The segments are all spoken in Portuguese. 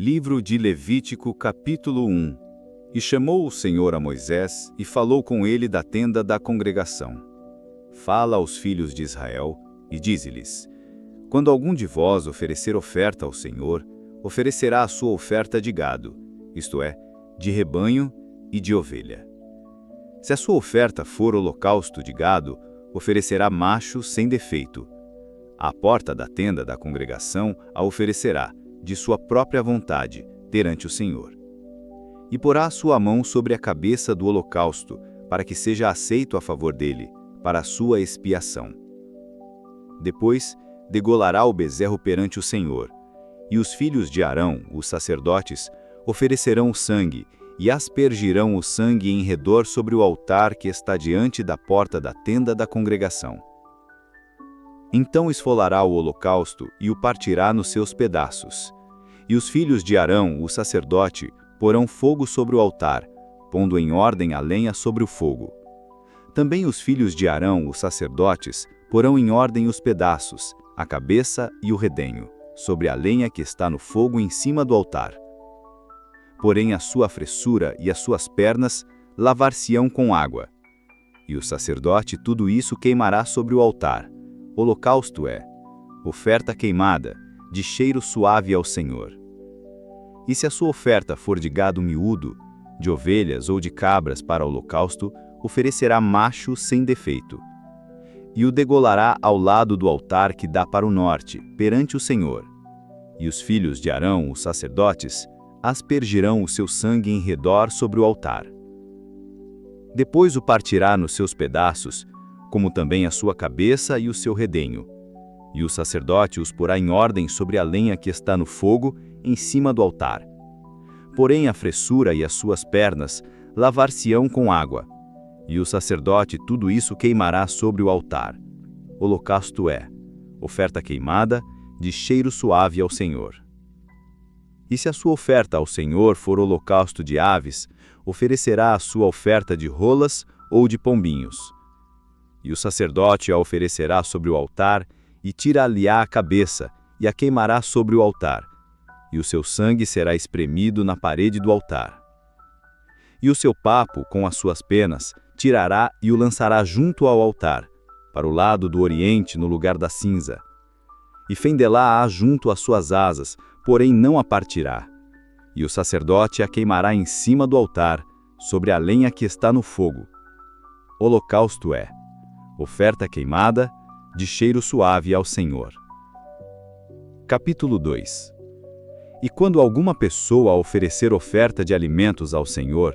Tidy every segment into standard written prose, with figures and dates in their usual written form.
Livro de Levítico, capítulo 1. E chamou o Senhor a Moisés, e falou com ele da tenda da congregação. Fala aos filhos de Israel, e dize-lhes: Quando algum de vós oferecer oferta ao Senhor, oferecerá a sua oferta de gado, isto é, de rebanho e de ovelha. Se a sua oferta for holocausto de gado, oferecerá macho sem defeito. À porta da tenda da congregação a oferecerá, de sua própria vontade, perante o Senhor. E porá a sua mão sobre a cabeça do holocausto, para que seja aceito a favor dele, para a sua expiação. Depois, degolará o bezerro perante o Senhor, e os filhos de Arão, os sacerdotes, oferecerão o sangue, e aspergirão o sangue em redor sobre o altar que está diante da porta da tenda da congregação. Então esfolará o holocausto e o partirá nos seus pedaços. E os filhos de Arão, o sacerdote, porão fogo sobre o altar, pondo em ordem a lenha sobre o fogo. Também os filhos de Arão, os sacerdotes, porão em ordem os pedaços, a cabeça e o redenho, sobre a lenha que está no fogo em cima do altar. Porém a sua fressura e as suas pernas lavar-se-ão com água. E o sacerdote tudo isso queimará sobre o altar. Holocausto é oferta queimada, de cheiro suave ao Senhor. E se a sua oferta for de gado miúdo, de ovelhas ou de cabras para holocausto, oferecerá macho sem defeito. E o degolará ao lado do altar que dá para o norte, perante o Senhor. E os filhos de Arão, os sacerdotes, aspergirão o seu sangue em redor sobre o altar. Depois o partirá nos seus pedaços, como também a sua cabeça e o seu redenho. E o sacerdote os porá em ordem sobre a lenha que está no fogo, em cima do altar. Porém a fressura e as suas pernas lavar-se-ão com água. E o sacerdote tudo isso queimará sobre o altar. Holocausto é oferta queimada, de cheiro suave ao Senhor. E se a sua oferta ao Senhor for holocausto de aves, oferecerá a sua oferta de rolas ou de pombinhos. E o sacerdote a oferecerá sobre o altar, e tira-lhe-á a cabeça, e a queimará sobre o altar, e o seu sangue será espremido na parede do altar. E o seu papo, com as suas penas, tirará e o lançará junto ao altar, para o lado do oriente, no lugar da cinza. E fendê-la-á junto às suas asas, porém não a partirá. E o sacerdote a queimará em cima do altar, sobre a lenha que está no fogo. Holocausto é oferta queimada, de cheiro suave ao Senhor. Capítulo 2. E quando alguma pessoa oferecer oferta de alimentos ao Senhor,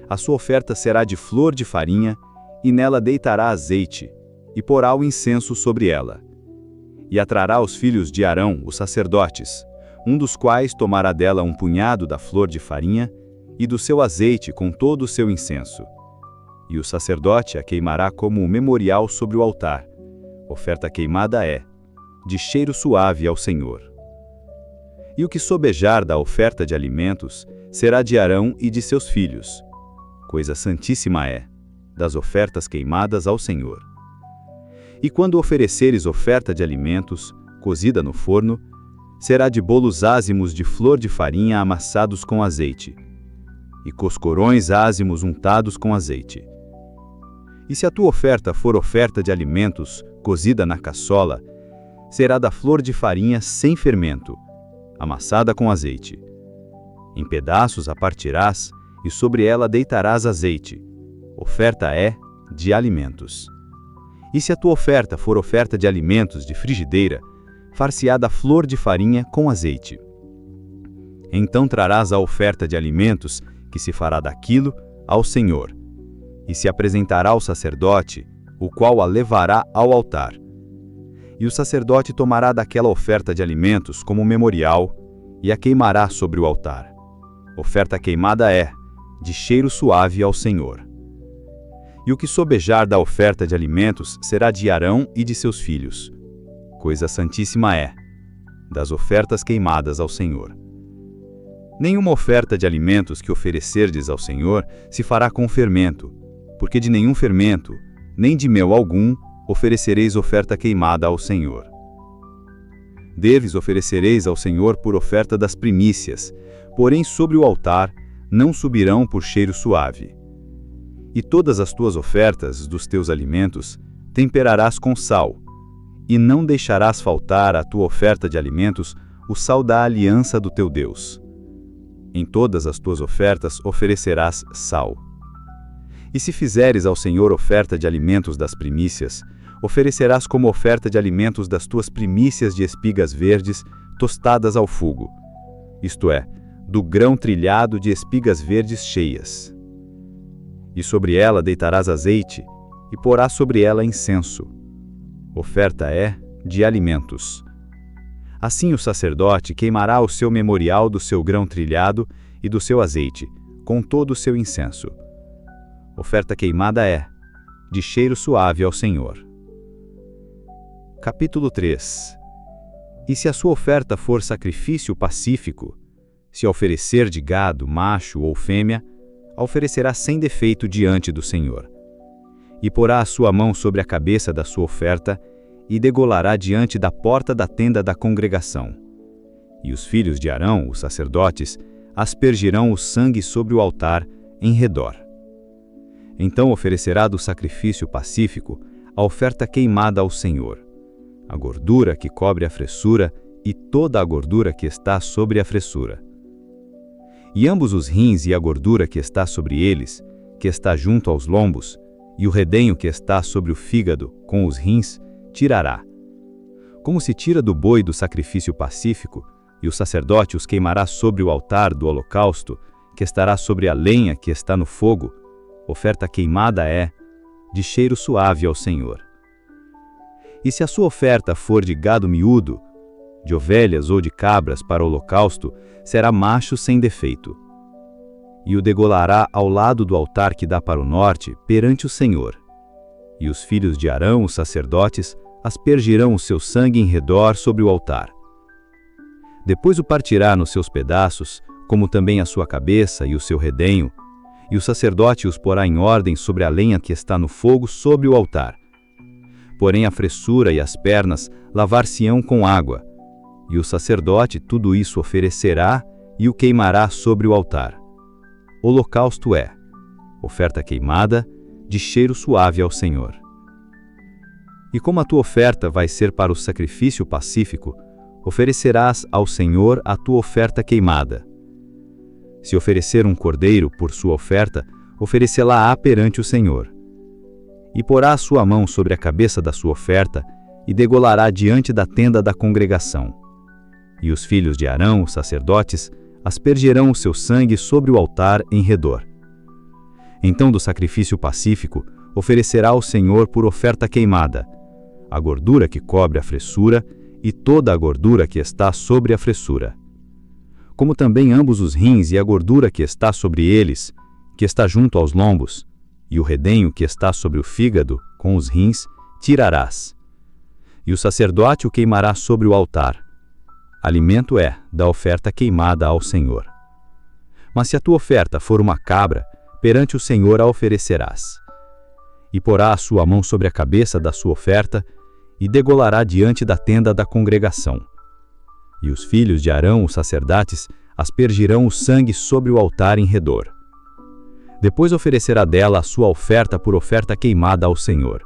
a sua oferta será de flor de farinha, e nela deitará azeite, e porá o incenso sobre ela. E atrará os filhos de Arão, os sacerdotes, um dos quais tomará dela um punhado da flor de farinha, e do seu azeite com todo o seu incenso. E o sacerdote a queimará como um memorial sobre o altar. Oferta queimada é de cheiro suave ao Senhor. E o que sobejar da oferta de alimentos será de Arão e de seus filhos. Coisa santíssima é, das ofertas queimadas ao Senhor. E quando ofereceres oferta de alimentos, cozida no forno, será de bolos ázimos de flor de farinha amassados com azeite, e coscorões ázimos untados com azeite. E se a tua oferta for oferta de alimentos, cozida na caçola, será da flor de farinha sem fermento, amassada com azeite. Em pedaços a partirás, e sobre ela deitarás azeite. Oferta é de alimentos. E se a tua oferta for oferta de alimentos de frigideira, far-se-á da flor de farinha com azeite. Então trarás a oferta de alimentos, que se fará daquilo, ao Senhor. E se apresentará ao sacerdote, o qual a levará ao altar. E o sacerdote tomará daquela oferta de alimentos como memorial, e a queimará sobre o altar. Oferta queimada é de cheiro suave ao Senhor. E o que sobejar da oferta de alimentos será de Arão e de seus filhos. Coisa santíssima é, das ofertas queimadas ao Senhor. Nenhuma oferta de alimentos que oferecerdes ao Senhor se fará com fermento, porque de nenhum fermento, nem de mel algum, oferecereis oferta queimada ao Senhor. Deves oferecereis ao Senhor por oferta das primícias, porém sobre o altar não subirão por cheiro suave. E todas as tuas ofertas dos teus alimentos temperarás com sal, e não deixarás faltar à tua oferta de alimentos o sal da aliança do teu Deus. Em todas as tuas ofertas oferecerás sal. E se fizeres ao Senhor oferta de alimentos das primícias, oferecerás como oferta de alimentos das tuas primícias de espigas verdes tostadas ao fogo, isto é, do grão trilhado de espigas verdes cheias. E sobre ela deitarás azeite, e porás sobre ela incenso. Oferta é de alimentos. Assim o sacerdote queimará o seu memorial do seu grão trilhado e do seu azeite, com todo o seu incenso. Oferta queimada é de cheiro suave ao Senhor. Capítulo 3. E se a sua oferta for sacrifício pacífico, se a oferecer de gado, macho ou fêmea, a oferecerá sem defeito diante do Senhor. E porá a sua mão sobre a cabeça da sua oferta, e degolará diante da porta da tenda da congregação. E os filhos de Arão, os sacerdotes, aspergirão o sangue sobre o altar em redor. Então oferecerá do sacrifício pacífico a oferta queimada ao Senhor, a gordura que cobre a fressura e toda a gordura que está sobre a fressura. E ambos os rins e a gordura que está sobre eles, que está junto aos lombos, e o redenho que está sobre o fígado, com os rins, tirará. Como se tira do boi do sacrifício pacífico, e o sacerdote os queimará sobre o altar do holocausto, que estará sobre a lenha que está no fogo, oferta queimada é de cheiro suave ao Senhor. E se a sua oferta for de gado miúdo, de ovelhas ou de cabras para o holocausto, será macho sem defeito. E o degolará ao lado do altar que dá para o norte, perante o Senhor. E os filhos de Arão, os sacerdotes, aspergirão o seu sangue em redor sobre o altar. Depois o partirá nos seus pedaços, como também a sua cabeça e o seu redenho, e o sacerdote os porá em ordem sobre a lenha que está no fogo sobre o altar. Porém a fressura e as pernas lavar-se-ão com água, e o sacerdote tudo isso oferecerá e o queimará sobre o altar. Holocausto é oferta queimada, de cheiro suave ao Senhor. E como a tua oferta vai ser para o sacrifício pacífico, oferecerás ao Senhor a tua oferta queimada. Se oferecer um cordeiro por sua oferta, oferecê-la-á perante o Senhor. E porá a sua mão sobre a cabeça da sua oferta, e degolará diante da tenda da congregação. E os filhos de Arão, os sacerdotes, aspergerão o seu sangue sobre o altar em redor. Então do sacrifício pacífico, oferecerá ao Senhor por oferta queimada, a gordura que cobre a fressura e toda a gordura que está sobre a fressura. Como também ambos os rins e a gordura que está sobre eles, que está junto aos lombos, e o redenho que está sobre o fígado, com os rins, tirarás. E o sacerdote o queimará sobre o altar. Alimento é da oferta queimada ao Senhor. Mas se a tua oferta for uma cabra, perante o Senhor a oferecerás. E porá a sua mão sobre a cabeça da sua oferta, e degolará diante da tenda da congregação. E os filhos de Arão, os sacerdotes, aspergirão o sangue sobre o altar em redor. Depois oferecerá dela a sua oferta por oferta queimada ao Senhor,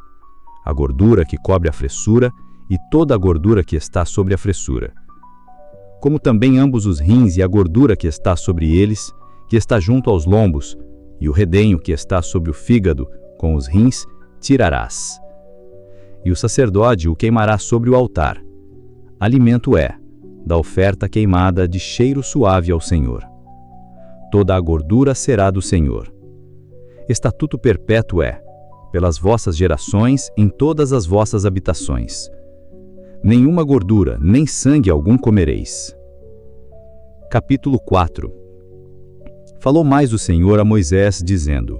a gordura que cobre a fressura e toda a gordura que está sobre a fressura. Como também ambos os rins e a gordura que está sobre eles, que está junto aos lombos, e o redenho que está sobre o fígado, com os rins, tirarás. E o sacerdote o queimará sobre o altar. Alimento é da oferta queimada de cheiro suave ao Senhor. Toda a gordura será do Senhor. Estatuto perpétuo é, pelas vossas gerações, em todas as vossas habitações. Nenhuma gordura, nem sangue algum comereis. Capítulo 4. Falou mais o Senhor a Moisés, dizendo: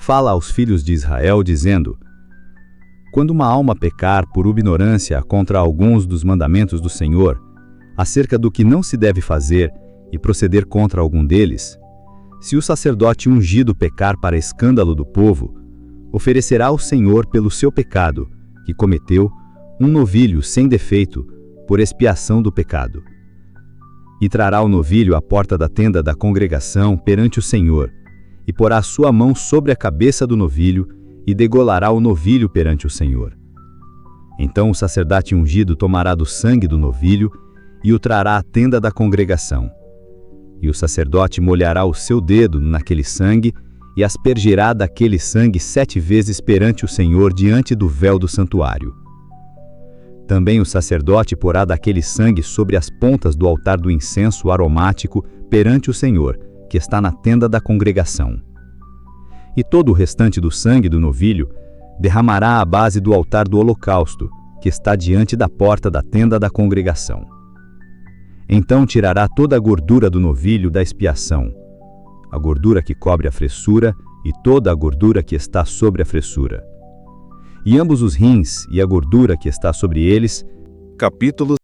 Fala aos filhos de Israel, dizendo: Quando uma alma pecar por ignorância contra alguns dos mandamentos do Senhor, acerca do que não se deve fazer, e proceder contra algum deles, se o sacerdote ungido pecar para escândalo do povo, oferecerá ao Senhor pelo seu pecado, que cometeu, um novilho sem defeito, por expiação do pecado. E trará o novilho à porta da tenda da congregação perante o Senhor, e porá a sua mão sobre a cabeça do novilho, e degolará o novilho perante o Senhor. Então o sacerdote ungido tomará do sangue do novilho, e o trará à tenda da congregação. E o sacerdote molhará o seu dedo naquele sangue, e aspergirá daquele sangue 7 vezes perante o Senhor diante do véu do santuário. Também o sacerdote porá daquele sangue sobre as pontas do altar do incenso aromático perante o Senhor, que está na tenda da congregação. E todo o restante do sangue do novilho derramará à base do altar do holocausto, que está diante da porta da tenda da congregação. Então tirará toda a gordura do novilho da expiação, a gordura que cobre a fressura e toda a gordura que está sobre a fressura. E ambos os rins e a gordura que está sobre eles. Capítulo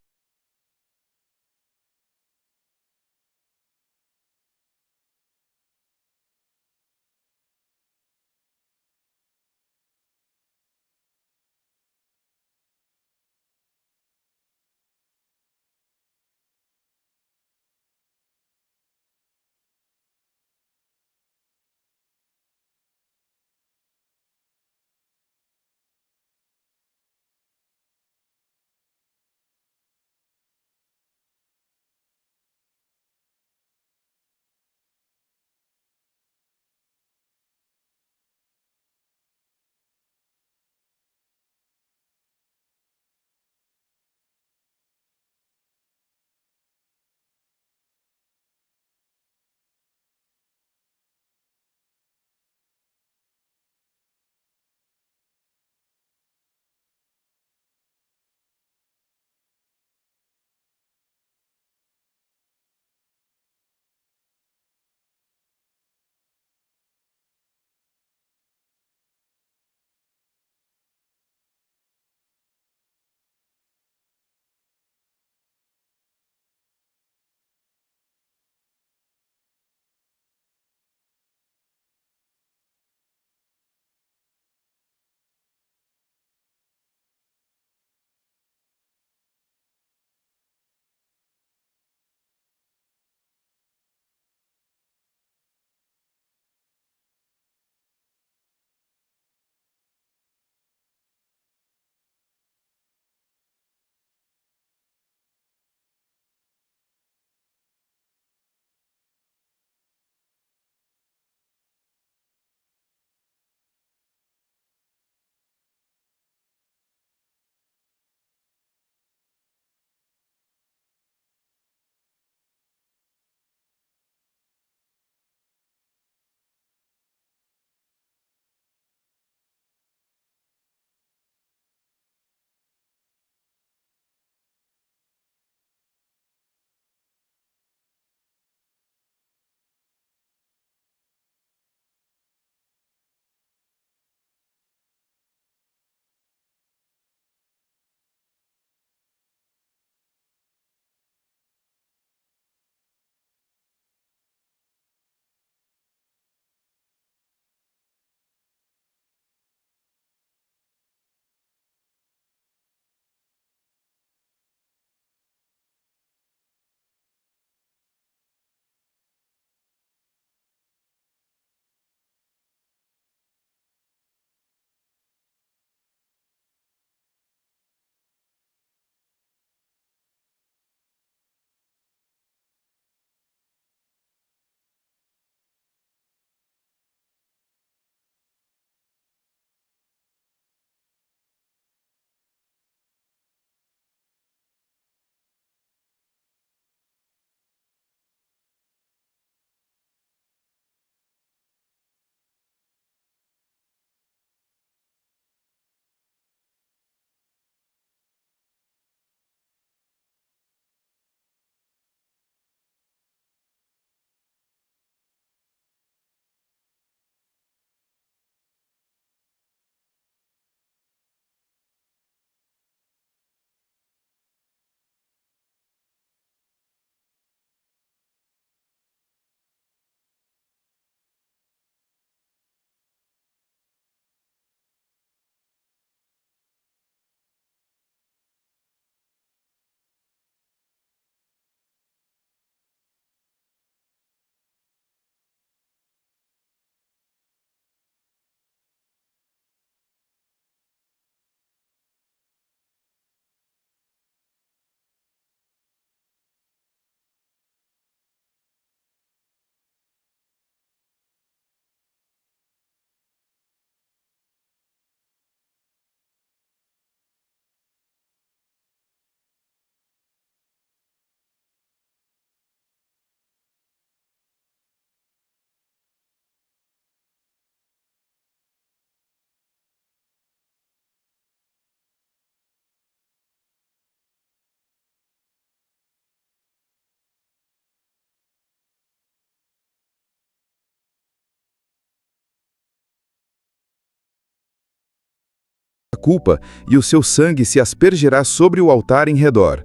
a culpa, e o seu sangue se aspergerá sobre o altar em redor.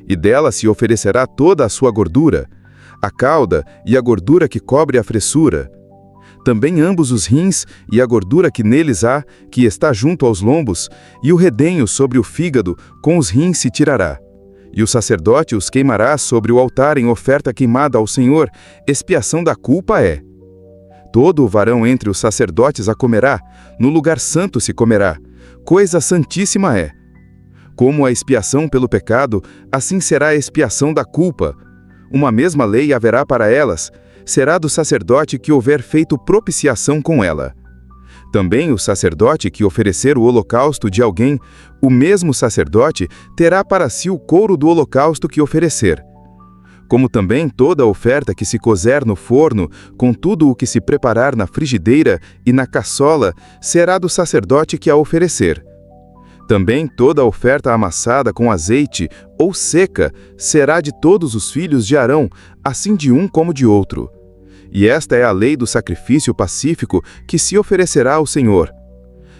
E dela se oferecerá toda a sua gordura, a cauda e a gordura que cobre a fressura. Também ambos os rins e a gordura que neles há, que está junto aos lombos, e o redenho sobre o fígado, com os rins se tirará. E o sacerdote os queimará sobre o altar em oferta queimada ao Senhor, expiação da culpa é. Todo o varão entre os sacerdotes a comerá, no lugar santo se comerá, coisa santíssima é. Como a expiação pelo pecado, assim será a expiação da culpa. Uma mesma lei haverá para elas, será do sacerdote que houver feito propiciação com ela. Também o sacerdote que oferecer o holocausto de alguém, o mesmo sacerdote terá para si o couro do holocausto que oferecer. Como também toda oferta que se cozer no forno, com tudo o que se preparar na frigideira e na caçola, será do sacerdote que a oferecer. Também toda oferta amassada com azeite ou seca será de todos os filhos de Arão, assim de um como de outro. E esta é a lei do sacrifício pacífico que se oferecerá ao Senhor.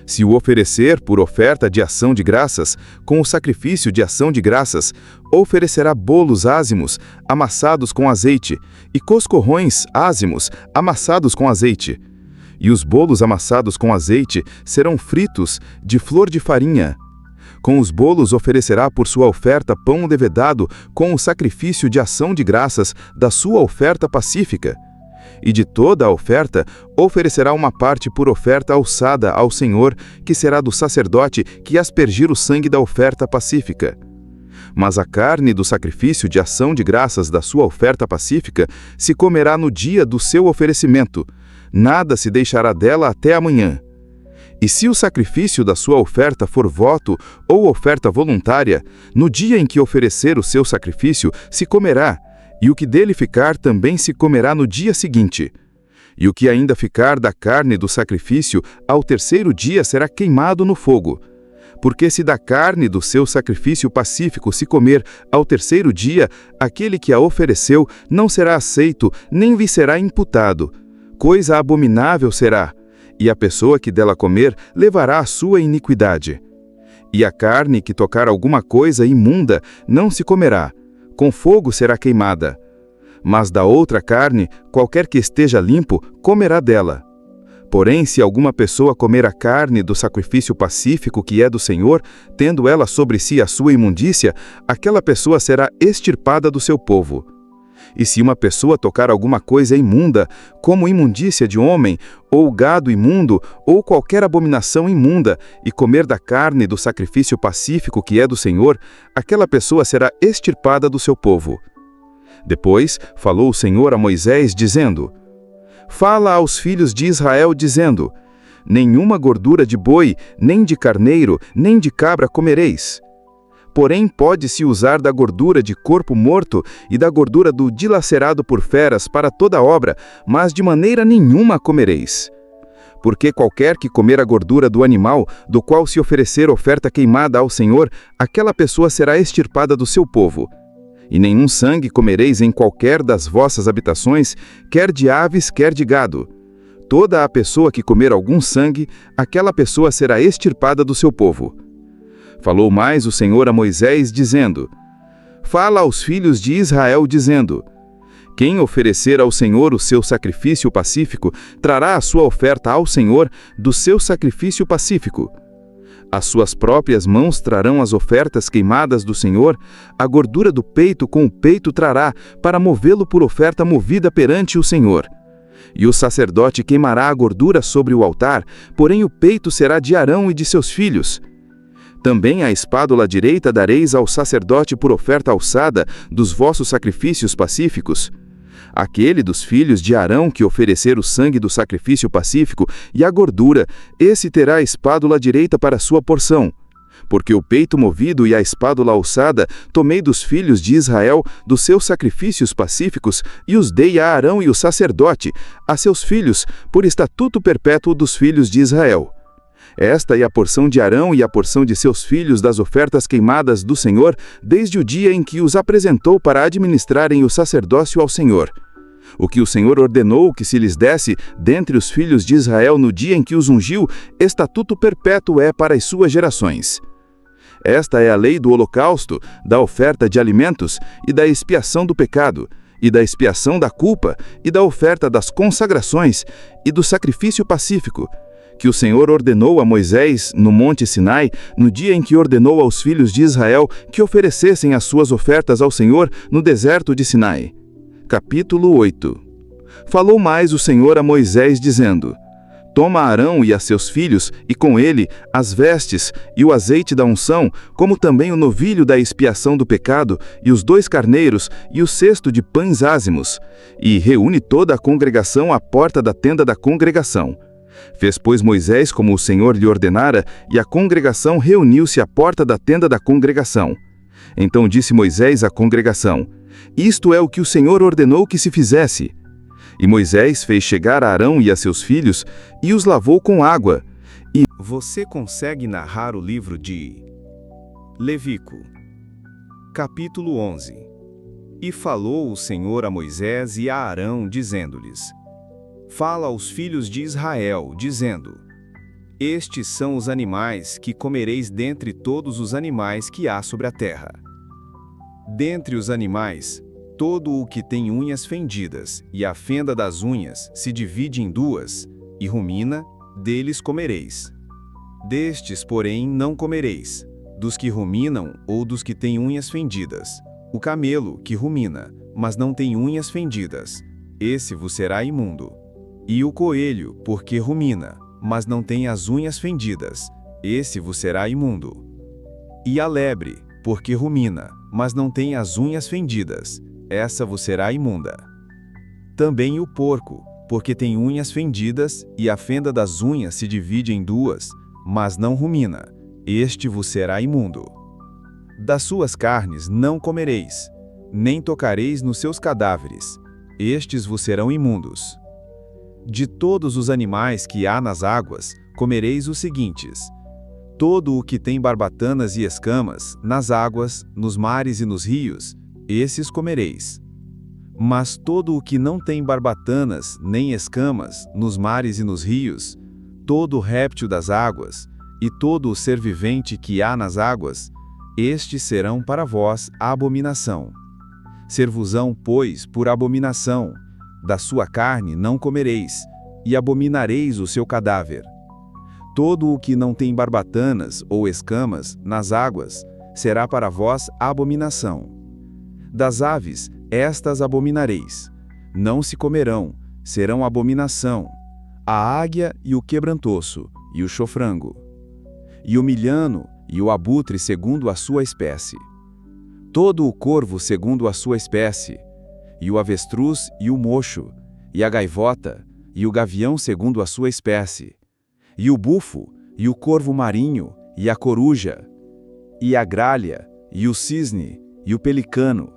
Se o oferecer por oferta de ação de graças, com o sacrifício de ação de graças, oferecerá bolos ázimos, amassados com azeite, e coscorrões ázimos, amassados com azeite. E os bolos amassados com azeite serão fritos, de flor de farinha. Com os bolos oferecerá por sua oferta pão levedado, com o sacrifício de ação de graças da sua oferta pacífica. E de toda a oferta, oferecerá uma parte por oferta alçada ao Senhor, que será do sacerdote que aspergir o sangue da oferta pacífica. Mas a carne do sacrifício de ação de graças da sua oferta pacífica se comerá no dia do seu oferecimento, nada se deixará dela até amanhã. E se o sacrifício da sua oferta for voto ou oferta voluntária, no dia em que oferecer o seu sacrifício se comerá, e o que dele ficar também se comerá no dia seguinte. E o que ainda ficar da carne do sacrifício, ao terceiro dia será queimado no fogo. Porque se da carne do seu sacrifício pacífico se comer ao terceiro dia, aquele que a ofereceu não será aceito, nem lhe será imputado. Coisa abominável será, e a pessoa que dela comer levará a sua iniquidade. E a carne que tocar alguma coisa imunda não se comerá, com fogo será queimada. Mas da outra carne, qualquer que esteja limpo, comerá dela. Porém, se alguma pessoa comer a carne do sacrifício pacífico que é do Senhor, tendo ela sobre si a sua imundícia, aquela pessoa será extirpada do seu povo. E se uma pessoa tocar alguma coisa imunda, como imundícia de homem, ou gado imundo, ou qualquer abominação imunda, e comer da carne do sacrifício pacífico que é do Senhor, aquela pessoa será extirpada do seu povo. Depois falou o Senhor a Moisés, dizendo: Fala aos filhos de Israel, dizendo: Nenhuma gordura de boi, nem de carneiro, nem de cabra comereis. Porém, pode-se usar da gordura de corpo morto e da gordura do dilacerado por feras para toda obra, mas de maneira nenhuma comereis. Porque qualquer que comer a gordura do animal, do qual se oferecer oferta queimada ao Senhor, aquela pessoa será extirpada do seu povo. E nenhum sangue comereis em qualquer das vossas habitações, quer de aves, quer de gado. Toda a pessoa que comer algum sangue, aquela pessoa será extirpada do seu povo. Falou mais o Senhor a Moisés, dizendo: Fala aos filhos de Israel, dizendo: Quem oferecer ao Senhor o seu sacrifício pacífico, trará a sua oferta ao Senhor do seu sacrifício pacífico. As suas próprias mãos trarão as ofertas queimadas do Senhor, a gordura do peito com o peito trará, para movê-lo por oferta movida perante o Senhor. E o sacerdote queimará a gordura sobre o altar, porém o peito será de Arão e de seus filhos. Também a espádula direita dareis ao sacerdote por oferta alçada dos vossos sacrifícios pacíficos. Aquele dos filhos de Arão que oferecer o sangue do sacrifício pacífico e a gordura, esse terá a espádula direita para sua porção. Porque o peito movido e a espádula alçada tomei dos filhos de Israel dos seus sacrifícios pacíficos e os dei a Arão e o sacerdote, a seus filhos, por estatuto perpétuo dos filhos de Israel. Esta é a porção de Arão e a porção de seus filhos das ofertas queimadas do Senhor, desde o dia em que os apresentou para administrarem o sacerdócio ao Senhor. O que o Senhor ordenou que se lhes desse dentre os filhos de Israel no dia em que os ungiu, estatuto perpétuo é para as suas gerações. Esta é a lei do holocausto, da oferta de alimentos e da expiação do pecado, e da expiação da culpa, e da oferta das consagrações, e do sacrifício pacífico, que o Senhor ordenou a Moisés no monte Sinai, no dia em que ordenou aos filhos de Israel que oferecessem as suas ofertas ao Senhor no deserto de Sinai. Capítulo 8. Falou mais o Senhor a Moisés, dizendo: Toma Arão e a seus filhos, e com ele as vestes e o azeite da unção, como também o novilho da expiação do pecado, e os 2 carneiros, e o cesto de pães ázimos, e reúne toda a congregação à porta da tenda da congregação. Fez, pois, Moisés como o Senhor lhe ordenara, e a congregação reuniu-se à porta da tenda da congregação. Então disse Moisés à congregação: Isto é o que o Senhor ordenou que se fizesse. E Moisés fez chegar a Arão e a seus filhos, e os lavou com água. E você consegue narrar o livro de Levítico, capítulo 11. E falou o Senhor a Moisés e a Arão, dizendo-lhes: Fala aos filhos de Israel, dizendo: Estes são os animais que comereis dentre todos os animais que há sobre a terra. Dentre os animais, todo o que tem unhas fendidas, e a fenda das unhas se divide em 2, e rumina, deles comereis. Destes, porém, não comereis, dos que ruminam ou dos que têm unhas fendidas. O camelo, que rumina, mas não tem unhas fendidas, esse vos será imundo. E o coelho, porque rumina, mas não tem as unhas fendidas, esse vos será imundo. E a lebre, porque rumina, mas não tem as unhas fendidas, essa vos será imunda. Também o porco, porque tem unhas fendidas, e a fenda das unhas se divide em 2, mas não rumina, este vos será imundo. Das suas carnes não comereis, nem tocareis nos seus cadáveres, estes vos serão imundos. De todos os animais que há nas águas, comereis os seguintes: todo o que tem barbatanas e escamas, nas águas, nos mares e nos rios, esses comereis. Mas todo o que não tem barbatanas nem escamas, nos mares e nos rios, todo réptil das águas, e todo o ser vivente que há nas águas, estes serão para vós a abominação. Ser-vos-ão, pois, por abominação, da sua carne não comereis, e abominareis o seu cadáver. Todo o que não tem barbatanas ou escamas nas águas, será para vós a abominação. Das aves, estas abominareis. Não se comerão, serão abominação. A águia e o quebrantoço, e o chofrango. E o milhano, e o abutre segundo a sua espécie. Todo o corvo segundo a sua espécie. E o avestruz e o mocho, e a gaivota, e o gavião segundo a sua espécie. E o bufo, e o corvo marinho, e a coruja, e a gralha, e o cisne, e o pelicano,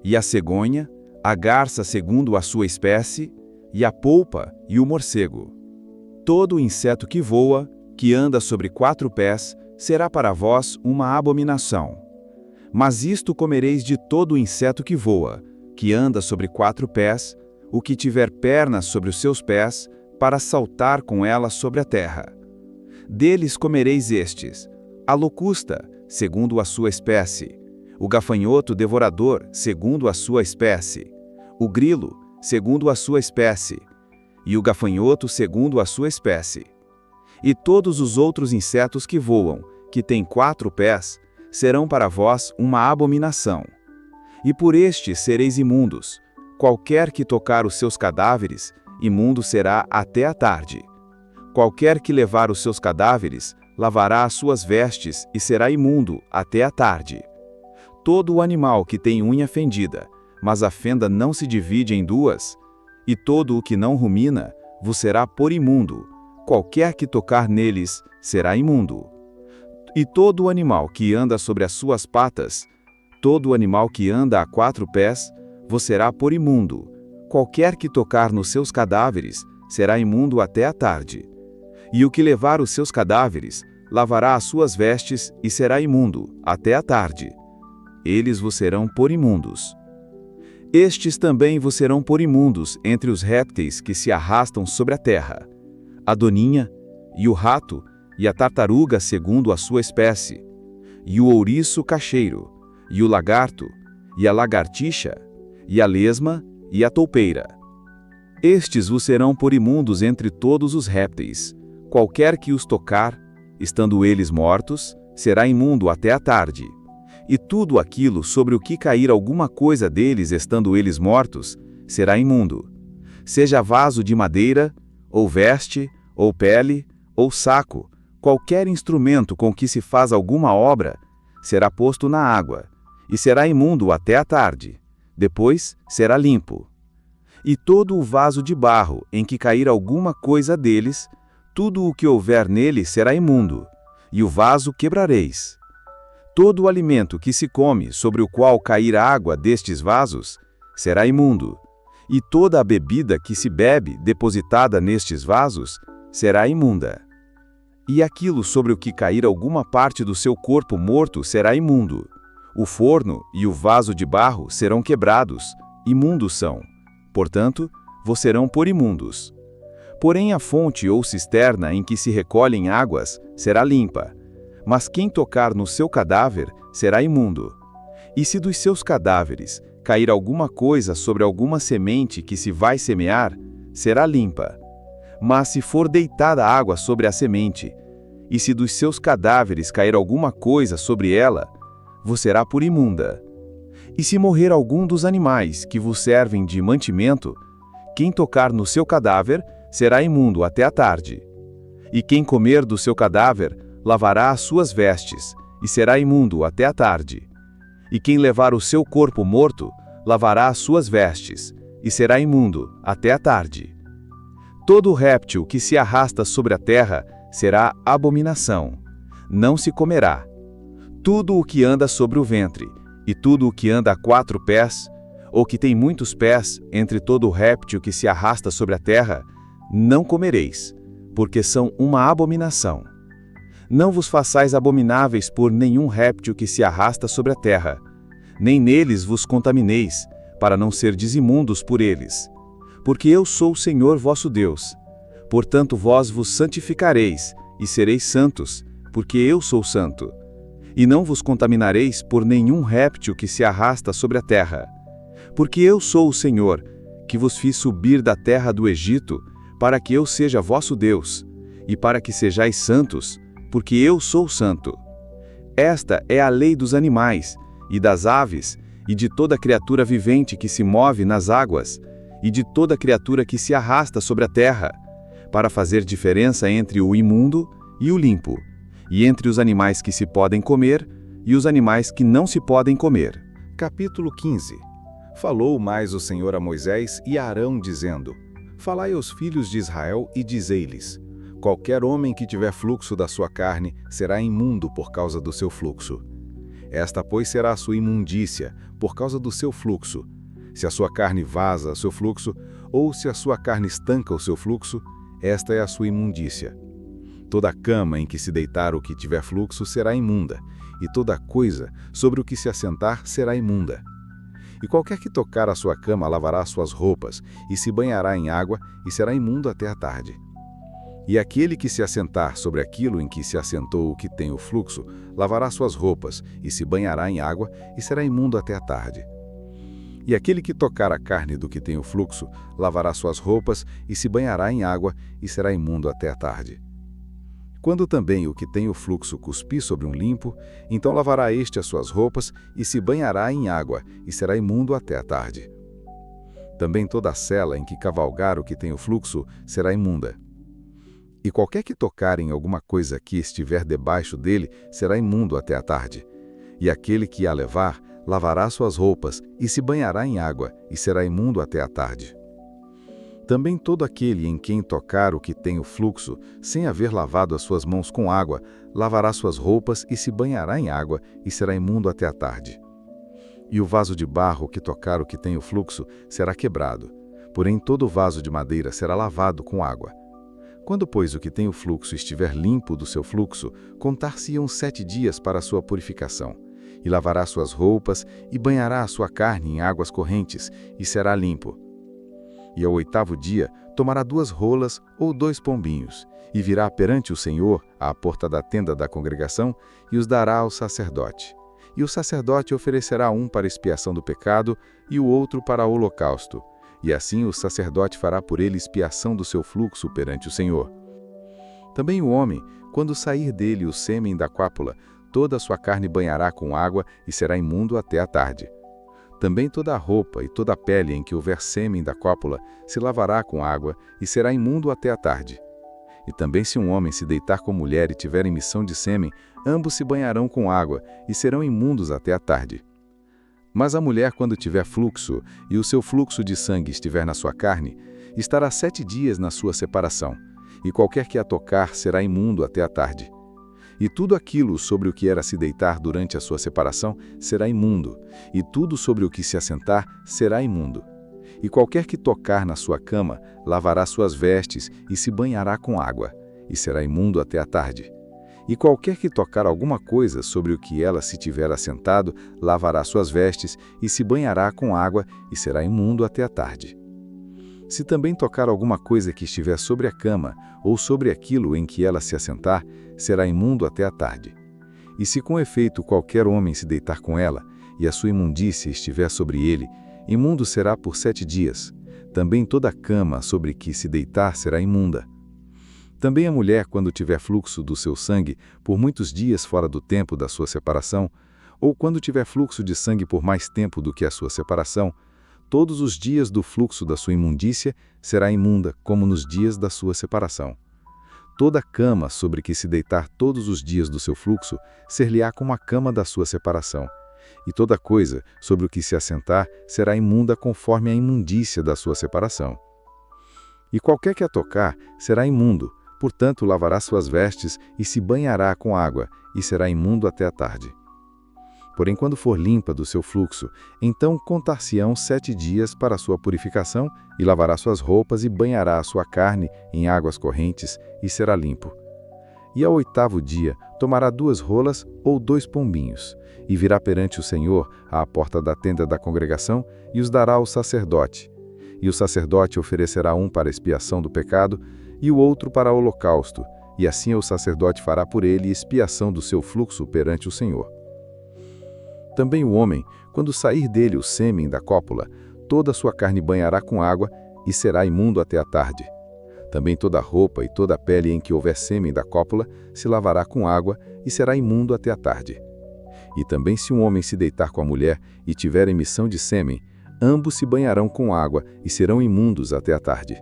e a cegonha, a garça segundo a sua espécie, e a polpa, e o morcego. Todo o inseto que voa, que anda sobre 4 pés, será para vós uma abominação. Mas isto comereis de todo o inseto que voa, que anda sobre 4 pés, o que tiver pernas sobre os seus pés, para saltar com elas sobre a terra. Deles comereis estes: a locusta, segundo a sua espécie, o gafanhoto devorador, segundo a sua espécie, o grilo, segundo a sua espécie, e o gafanhoto segundo a sua espécie. E todos os outros insetos que voam, que têm 4 pés, serão para vós uma abominação. E por estes sereis imundos. Qualquer que tocar os seus cadáveres, imundo será até a tarde. Qualquer que levar os seus cadáveres, lavará as suas vestes e será imundo até a tarde. Todo o animal que tem unha fendida, mas a fenda não se divide em 2, e todo o que não rumina, vos será por imundo. Qualquer que tocar neles, será imundo. E todo o animal que anda sobre as suas patas, todo o animal que anda a 4 pés, vos será por imundo. Qualquer que tocar nos seus cadáveres, será imundo até a tarde. E o que levar os seus cadáveres, lavará as suas vestes e será imundo até a tarde. Eles vos serão por imundos. Estes também vos serão por imundos entre os répteis que se arrastam sobre a terra: a doninha, e o rato, e a tartaruga segundo a sua espécie, e o ouriço cacheiro, e o lagarto, e a lagartixa, e a lesma, e a toupeira. Estes vos serão por imundos entre todos os répteis. Qualquer que os tocar, estando eles mortos, será imundo até a tarde. E tudo aquilo sobre o que cair alguma coisa deles, estando eles mortos, será imundo. Seja vaso de madeira, ou veste, ou pele, ou saco, qualquer instrumento com que se faz alguma obra, será posto na água, e será imundo até a tarde. Depois será limpo. E todo o vaso de barro em que cair alguma coisa deles, tudo o que houver nele será imundo, e o vaso quebrareis. Todo o alimento que se come, sobre o qual cair a água destes vasos, será imundo, e toda a bebida que se bebe, depositada nestes vasos, será imunda. E aquilo sobre o que cair alguma parte do seu corpo morto será imundo. O forno e o vaso de barro serão quebrados, imundos são. Portanto, vos serão por imundos. Porém a fonte ou cisterna em que se recolhem águas será limpa, mas quem tocar no seu cadáver será imundo. E se dos seus cadáveres cair alguma coisa sobre alguma semente que se vai semear, será limpa. Mas se for deitada água sobre a semente, e se dos seus cadáveres cair alguma coisa sobre ela, vos será por imunda. E se morrer algum dos animais que vos servem de mantimento, quem tocar no seu cadáver será imundo até a tarde. E quem comer do seu cadáver lavará as suas vestes, e será imundo até a tarde. E quem levar o seu corpo morto lavará as suas vestes, e será imundo até a tarde. Todo réptil que se arrasta sobre a terra será abominação, não se comerá. Tudo o que anda sobre o ventre, e tudo o que anda a 4 pés, ou que tem muitos pés, entre todo o réptil que se arrasta sobre a terra, não comereis, porque são uma abominação. Não vos façais abomináveis por nenhum réptil que se arrasta sobre a terra, nem neles vos contamineis, para não serdes imundos por eles. Porque eu sou o Senhor vosso Deus. Portanto vós vos santificareis, e sereis santos, porque eu sou santo. E não vos contaminareis por nenhum réptil que se arrasta sobre a terra. Porque eu sou o Senhor, que vos fiz subir da terra do Egito, para que eu seja vosso Deus, e para que sejais santos, porque eu sou santo. Esta é a lei dos animais, e das aves, e de toda criatura vivente que se move nas águas, e de toda criatura que se arrasta sobre a terra, para fazer diferença entre o imundo e o limpo, e entre os animais que se podem comer e os animais que não se podem comer. Capítulo 15. Falou mais o Senhor a Moisés e a Arão, dizendo: Falai aos filhos de Israel e dizei-lhes: Qualquer homem que tiver fluxo da sua carne será imundo por causa do seu fluxo. Esta, pois, será a sua imundícia, por causa do seu fluxo. Se a sua carne vaza o seu fluxo, ou se a sua carne estanca o seu fluxo, esta é a sua imundícia. Toda cama em que se deitar o que tiver fluxo será imunda, e toda coisa sobre o que se assentar será imunda. E qualquer que tocar a sua cama lavará suas roupas, e se banhará em água, e será imundo até a tarde. E aquele que se assentar sobre aquilo em que se assentou o que tem o fluxo, lavará suas roupas, e se banhará em água, e será imundo até a tarde. E aquele que tocar a carne do que tem o fluxo, lavará suas roupas, e se banhará em água, e será imundo até a tarde. Quando também o que tem o fluxo cuspir sobre um limpo, então lavará este as suas roupas, e se banhará em água, e será imundo até a tarde. Também toda a sela em que cavalgar o que tem o fluxo será imunda. E qualquer que tocar em alguma coisa que estiver debaixo dele será imundo até a tarde. E aquele que a levar, lavará suas roupas, e se banhará em água, e será imundo até a tarde. Também todo aquele em quem tocar o que tem o fluxo, sem haver lavado as suas mãos com água, lavará suas roupas, e se banhará em água, e será imundo até a tarde. E o vaso de barro que tocar o que tem o fluxo será quebrado, porém todo vaso de madeira será lavado com água. Quando, pois, o que tem o fluxo estiver limpo do seu fluxo, contar-se-ão 7 dias para a sua purificação, e lavará suas roupas, e banhará a sua carne em águas correntes, e será limpo. E ao 8º dia tomará 2 rolas ou 2 pombinhos, e virá perante o Senhor à porta da tenda da congregação, e os dará ao sacerdote. E o sacerdote oferecerá um para expiação do pecado, e o outro para o holocausto. E assim o sacerdote fará por ele expiação do seu fluxo perante o Senhor. Também o homem, quando sair dele o sêmen da cópula, toda a sua carne banhará com água e será imundo até a tarde. Também toda a roupa e toda a pele em que houver sêmen da cópula se lavará com água e será imundo até a tarde. E também se um homem se deitar com mulher e tiver emissão de sêmen, ambos se banharão com água e serão imundos até a tarde. Mas a mulher, quando tiver fluxo, e o seu fluxo de sangue estiver na sua carne, estará 7 dias na sua separação, e qualquer que a tocar será imundo até a tarde. E tudo aquilo sobre o que era se deitar durante a sua separação será imundo, e tudo sobre o que se assentar será imundo. E qualquer que tocar na sua cama lavará suas vestes e se banhará com água, e será imundo até a tarde. E qualquer que tocar alguma coisa sobre o que ela se tiver assentado, lavará suas vestes e se banhará com água e será imundo até a tarde. Se também tocar alguma coisa que estiver sobre a cama ou sobre aquilo em que ela se assentar, será imundo até a tarde. E se com efeito qualquer homem se deitar com ela, e a sua imundícia estiver sobre ele, imundo será por 7 dias. Também toda a cama sobre que se deitar será imunda. Também a mulher, quando tiver fluxo do seu sangue por muitos dias fora do tempo da sua separação, ou quando tiver fluxo de sangue por mais tempo do que a sua separação, todos os dias do fluxo da sua imundícia será imunda, como nos dias da sua separação. Toda cama sobre que se deitar todos os dias do seu fluxo ser-lhe-á como a cama da sua separação, e toda coisa sobre o que se assentar será imunda conforme a imundícia da sua separação. E qualquer que a tocar será imundo, portanto lavará suas vestes e se banhará com água, e será imundo até a tarde. Porém, quando for limpa do seu fluxo, então contar-se-ão 7 dias para a sua purificação, e lavará suas roupas e banhará a sua carne em águas correntes, e será limpo. E ao 8º dia tomará 2 rolas ou 2 pombinhos, e virá perante o Senhor à porta da tenda da congregação, e os dará ao sacerdote. E o sacerdote oferecerá um para expiação do pecado, e o outro para o holocausto, e assim o sacerdote fará por ele expiação do seu fluxo perante o Senhor. Também o homem, quando sair dele o sêmen da cópula, toda a sua carne banhará com água, e será imundo até a tarde. Também toda a roupa e toda a pele em que houver sêmen da cópula se lavará com água, e será imundo até a tarde. E também se um homem se deitar com a mulher e tiver emissão de sêmen, ambos se banharão com água e serão imundos até a tarde.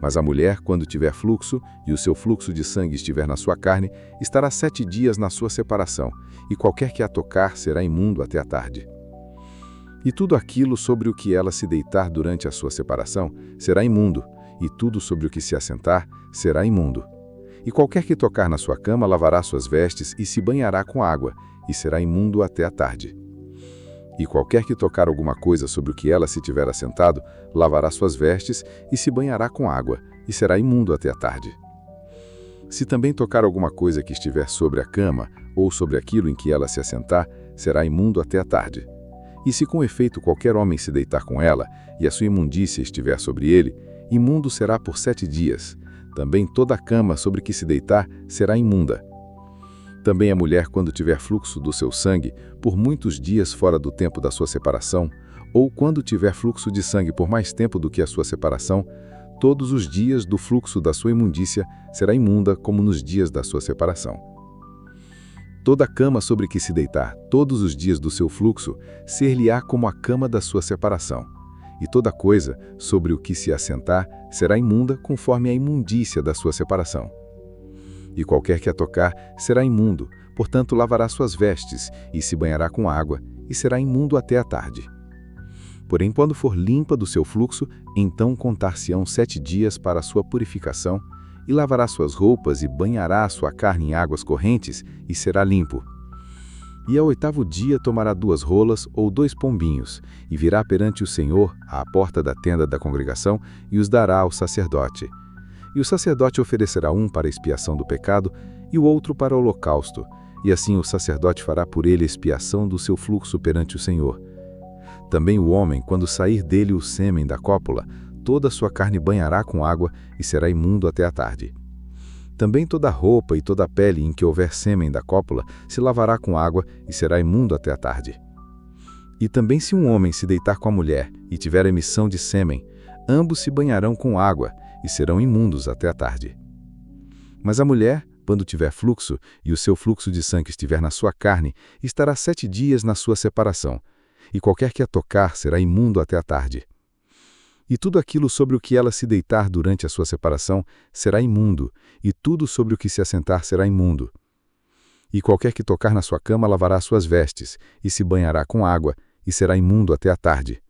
Mas a mulher, quando tiver fluxo, e o seu fluxo de sangue estiver na sua carne, estará 7 dias na sua separação, e qualquer que a tocar será imundo até a tarde. E tudo aquilo sobre o que ela se deitar durante a sua separação será imundo, e tudo sobre o que se assentar será imundo. E qualquer que tocar na sua cama lavará suas vestes e se banhará com água, e será imundo até a tarde. E qualquer que tocar alguma coisa sobre o que ela se tiver assentado, lavará suas vestes e se banhará com água, e será imundo até a tarde. Se também tocar alguma coisa que estiver sobre a cama, ou sobre aquilo em que ela se assentar, será imundo até a tarde. E se com efeito qualquer homem se deitar com ela, e a sua imundícia estiver sobre ele, imundo será por 7 dias. Também toda a cama sobre que se deitar será imunda. Também a mulher, quando tiver fluxo do seu sangue, por muitos dias fora do tempo da sua separação, ou quando tiver fluxo de sangue por mais tempo do que a sua separação, todos os dias do fluxo da sua imundícia será imunda como nos dias da sua separação. Toda a cama sobre que se deitar todos os dias do seu fluxo ser-lhe-á como a cama da sua separação, e toda coisa sobre o que se assentar será imunda conforme a imundícia da sua separação. E qualquer que a tocar será imundo, portanto lavará suas vestes e se banhará com água, e será imundo até a tarde. Porém, quando for limpa do seu fluxo, então contar-se-ão 7 dias para a sua purificação, e lavará suas roupas e banhará a sua carne em águas correntes, e será limpo. E ao 8º dia tomará 2 rolas ou 2 pombinhos, e virá perante o Senhor à porta da tenda da congregação, e os dará ao sacerdote. E o sacerdote oferecerá um para expiação do pecado, e o outro para o holocausto, e assim o sacerdote fará por ele expiação do seu fluxo perante o Senhor. Também o homem, quando sair dele o sêmen da cópula, toda a sua carne banhará com água e será imundo até a tarde. Também toda a roupa e toda a pele em que houver sêmen da cópula se lavará com água e será imundo até a tarde. E também se um homem se deitar com a mulher e tiver emissão de sêmen, ambos se banharão com água e serão imundos até a tarde. Mas a mulher, quando tiver fluxo, e o seu fluxo de sangue estiver na sua carne, estará 7 dias na sua separação, e qualquer que a tocar será imundo até a tarde. E tudo aquilo sobre o que ela se deitar durante a sua separação será imundo, e tudo sobre o que se assentar será imundo. E qualquer que tocar na sua cama lavará suas vestes, e se banhará com água, e será imundo até a tarde.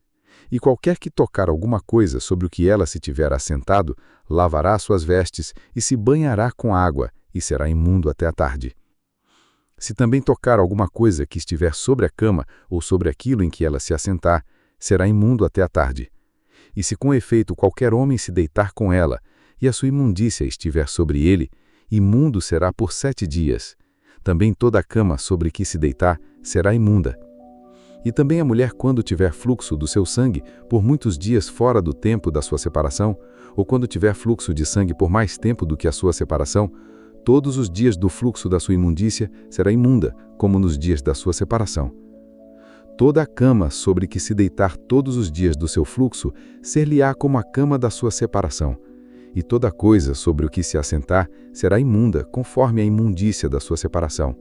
E qualquer que tocar alguma coisa sobre o que ela se tiver assentado, lavará suas vestes, e se banhará com água, e será imundo até a tarde. Se também tocar alguma coisa que estiver sobre a cama, ou sobre aquilo em que ela se assentar, será imundo até a tarde. E se com efeito qualquer homem se deitar com ela, e a sua imundícia estiver sobre ele, imundo será por 7 dias. Também toda a cama sobre que se deitar será imunda. E também a mulher, quando tiver fluxo do seu sangue por muitos dias fora do tempo da sua separação, ou quando tiver fluxo de sangue por mais tempo do que a sua separação, todos os dias do fluxo da sua imundícia será imunda, como nos dias da sua separação. Toda a cama sobre que se deitar todos os dias do seu fluxo ser-lhe-á como a cama da sua separação, e toda coisa sobre o que se assentar será imunda, conforme a imundícia da sua separação.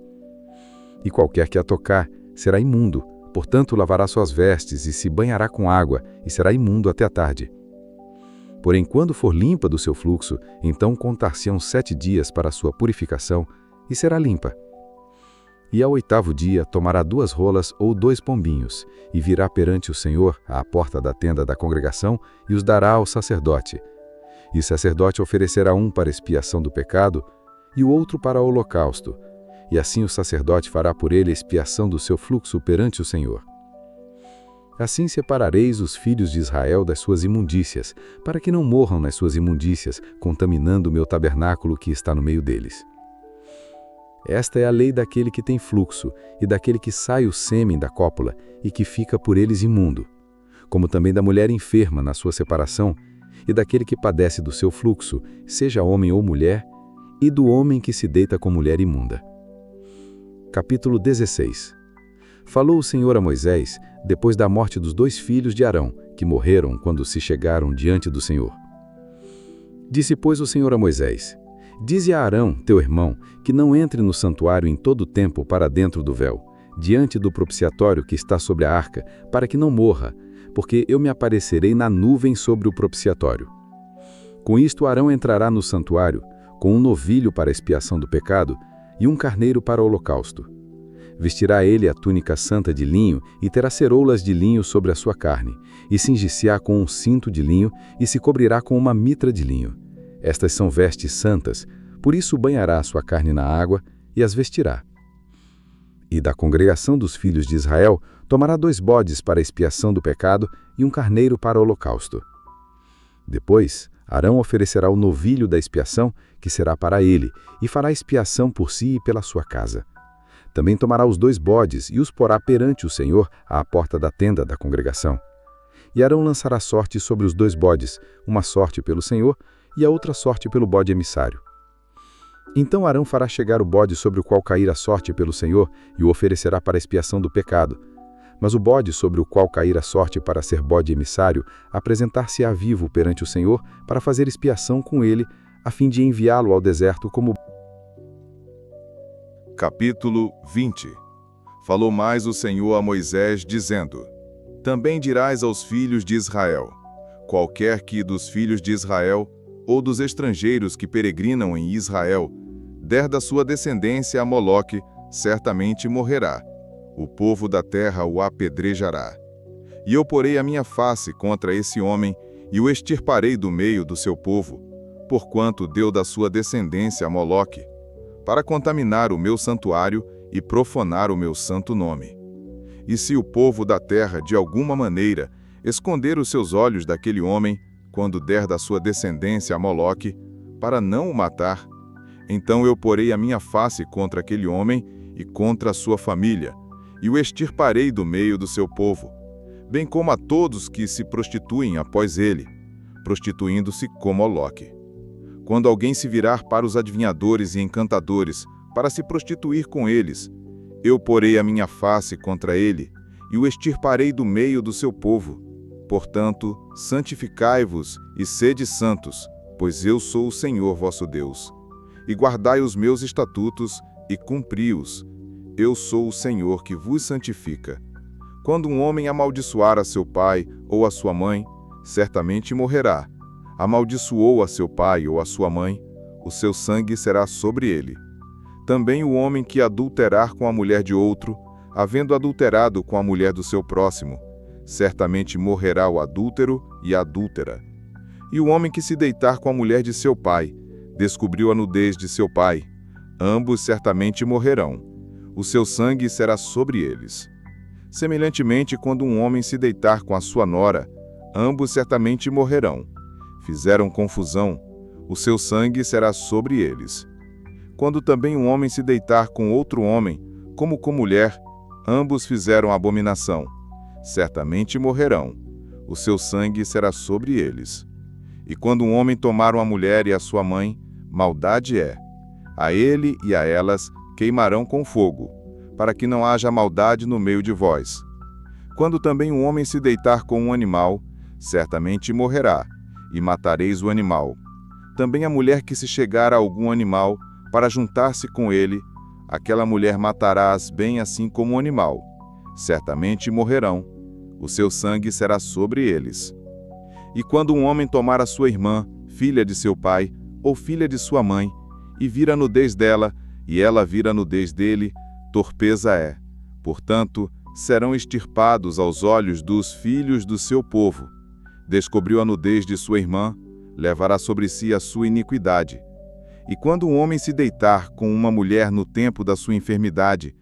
E qualquer que a tocar será imundo, portanto lavará suas vestes e se banhará com água, e será imundo até a tarde. Porém, quando for limpa do seu fluxo, então contar-se-ão 7 dias para a sua purificação, e será limpa. E ao 8º dia tomará 2 rolas ou 2 pombinhos, e virá perante o Senhor à porta da tenda da congregação, e os dará ao sacerdote. E o sacerdote oferecerá um para expiação do pecado, e o outro para o holocausto. E assim o sacerdote fará por ele expiação do seu fluxo perante o Senhor. Assim separareis os filhos de Israel das suas imundícias, para que não morram nas suas imundícias, contaminando o meu tabernáculo que está no meio deles. Esta é a lei daquele que tem fluxo, e daquele que sai o sêmen da cópula, e que fica por eles imundo, como também da mulher enferma na sua separação, e daquele que padece do seu fluxo, seja homem ou mulher, e do homem que se deita com mulher imunda. Capítulo 16. Falou o Senhor a Moisés, depois da morte dos 2 filhos de Arão, que morreram quando se chegaram diante do Senhor. Disse, pois, o Senhor a Moisés: Dize a Arão, teu irmão, que não entre no santuário em todo o tempo para dentro do véu, diante do propiciatório que está sobre a arca, para que não morra, porque eu me aparecerei na nuvem sobre o propiciatório. Com isto Arão entrará no santuário, com um novilho para expiação do pecado, e um carneiro para o holocausto. Vestirá ele a túnica santa de linho, e terá ceroulas de linho sobre a sua carne, e cingir-se-á com um cinto de linho, e se cobrirá com uma mitra de linho. Estas são vestes santas, por isso banhará a sua carne na água, e as vestirá. E da congregação dos filhos de Israel, tomará 2 bodes para a expiação do pecado, e um carneiro para o holocausto. Depois, Arão oferecerá o novilho da expiação, que será para ele, e fará expiação por si e pela sua casa. Também tomará os 2 bodes e os porá perante o Senhor à porta da tenda da congregação. E Arão lançará sorte sobre os 2 bodes, uma sorte pelo Senhor e a outra sorte pelo bode emissário. Então Arão fará chegar o bode sobre o qual cair a sorte pelo Senhor e o oferecerá para a expiação do pecado. Mas o bode sobre o qual cair a sorte para ser bode emissário, apresentar-se-á vivo perante o Senhor para fazer expiação com ele, a fim de enviá-lo ao deserto como... Capítulo 20. Falou mais o Senhor a Moisés, dizendo: Também dirás aos filhos de Israel: Qualquer que dos filhos de Israel, ou dos estrangeiros que peregrinam em Israel, der da sua descendência a Moloque, certamente morrerá. O povo da terra o apedrejará. E eu porei a minha face contra esse homem, e o extirparei do meio do seu povo, porquanto deu da sua descendência a Moloque, para contaminar o meu santuário e profanar o meu santo nome. E se o povo da terra, de alguma maneira, esconder os seus olhos daquele homem, quando der da sua descendência a Moloque, para não o matar, então eu porei a minha face contra aquele homem, e contra a sua família, e o extirparei do meio do seu povo, bem como a todos que se prostituem após ele, prostituindo-se como Moloque. Quando alguém se virar para os adivinhadores e encantadores, para se prostituir com eles, eu porei a minha face contra ele, e o extirparei do meio do seu povo. Portanto, santificai-vos e sede santos, pois eu sou o Senhor vosso Deus. E guardai os meus estatutos e cumpri-os. Eu sou o Senhor que vos santifica. Quando um homem amaldiçoar a seu pai ou a sua mãe, certamente morrerá. Amaldiçoou a seu pai ou a sua mãe, o seu sangue será sobre ele. Também o homem que adulterar com a mulher de outro, havendo adulterado com a mulher do seu próximo, certamente morrerá o adúltero e a adúltera. E o homem que se deitar com a mulher de seu pai, descobriu a nudez de seu pai, ambos certamente morrerão. O seu sangue será sobre eles. Semelhantemente, quando um homem se deitar com a sua nora, ambos certamente morrerão. Fizeram confusão, o seu sangue será sobre eles. Quando também um homem se deitar com outro homem, como com mulher, ambos fizeram abominação. Certamente morrerão. O seu sangue será sobre eles. E quando um homem tomar uma mulher e a sua mãe, maldade é. A ele e a elas queimarão com fogo, para que não haja maldade no meio de vós. Quando também um homem se deitar com um animal, certamente morrerá, e matareis o animal. Também a mulher que se chegar a algum animal, para juntar-se com ele, aquela mulher matarás bem assim como o animal. Certamente morrerão. O seu sangue será sobre eles. E quando um homem tomar a sua irmã, filha de seu pai, ou filha de sua mãe, e vir a nudez dela, e ela vir a nudez dele, torpeza é. Portanto, serão extirpados aos olhos dos filhos do seu povo. Descobriu a nudez de sua irmã, levará sobre si a sua iniquidade. E quando um homem se deitar com uma mulher no tempo da sua enfermidade,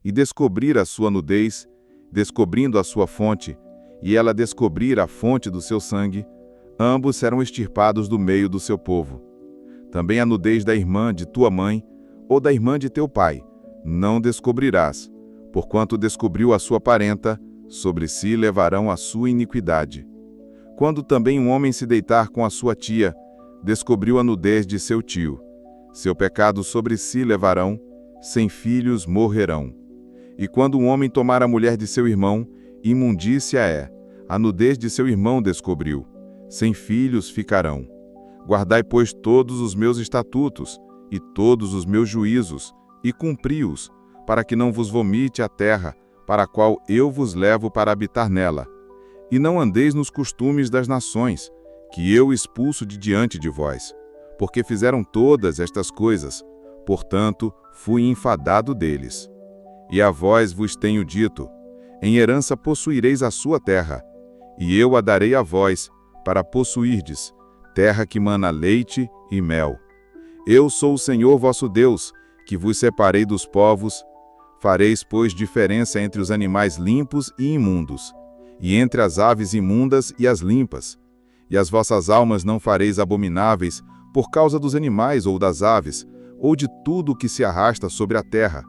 e descobrir a sua nudez, descobrindo a sua fonte, e ela descobrir a fonte do seu sangue, ambos serão extirpados do meio do seu povo. Também a nudez da irmã de tua mãe, ou da irmã de teu pai, não descobrirás, porquanto descobriu a sua parenta, sobre si levarão a sua iniquidade. Quando também um homem se deitar com a sua tia, descobriu a nudez de seu tio. Seu pecado sobre si levarão, sem filhos morrerão. E quando um homem tomar a mulher de seu irmão, imundícia é, a nudez de seu irmão descobriu, sem filhos ficarão. Guardai, pois, todos os meus estatutos, e todos os meus juízos, e cumpri-os, para que não vos vomite a terra, para a qual eu vos levo para habitar nela. E não andeis nos costumes das nações, que eu expulso de diante de vós, porque fizeram todas estas coisas, portanto, fui enfadado deles. E a vós vos tenho dito, em herança possuireis a sua terra, e eu a darei a vós, para possuirdes, terra que mana leite e mel. Eu sou o Senhor vosso Deus, que vos separei dos povos. Fareis, pois, diferença entre os animais limpos e imundos, e entre as aves imundas e as limpas. E as vossas almas não fareis abomináveis por causa dos animais ou das aves, ou de tudo o que se arrasta sobre a terra,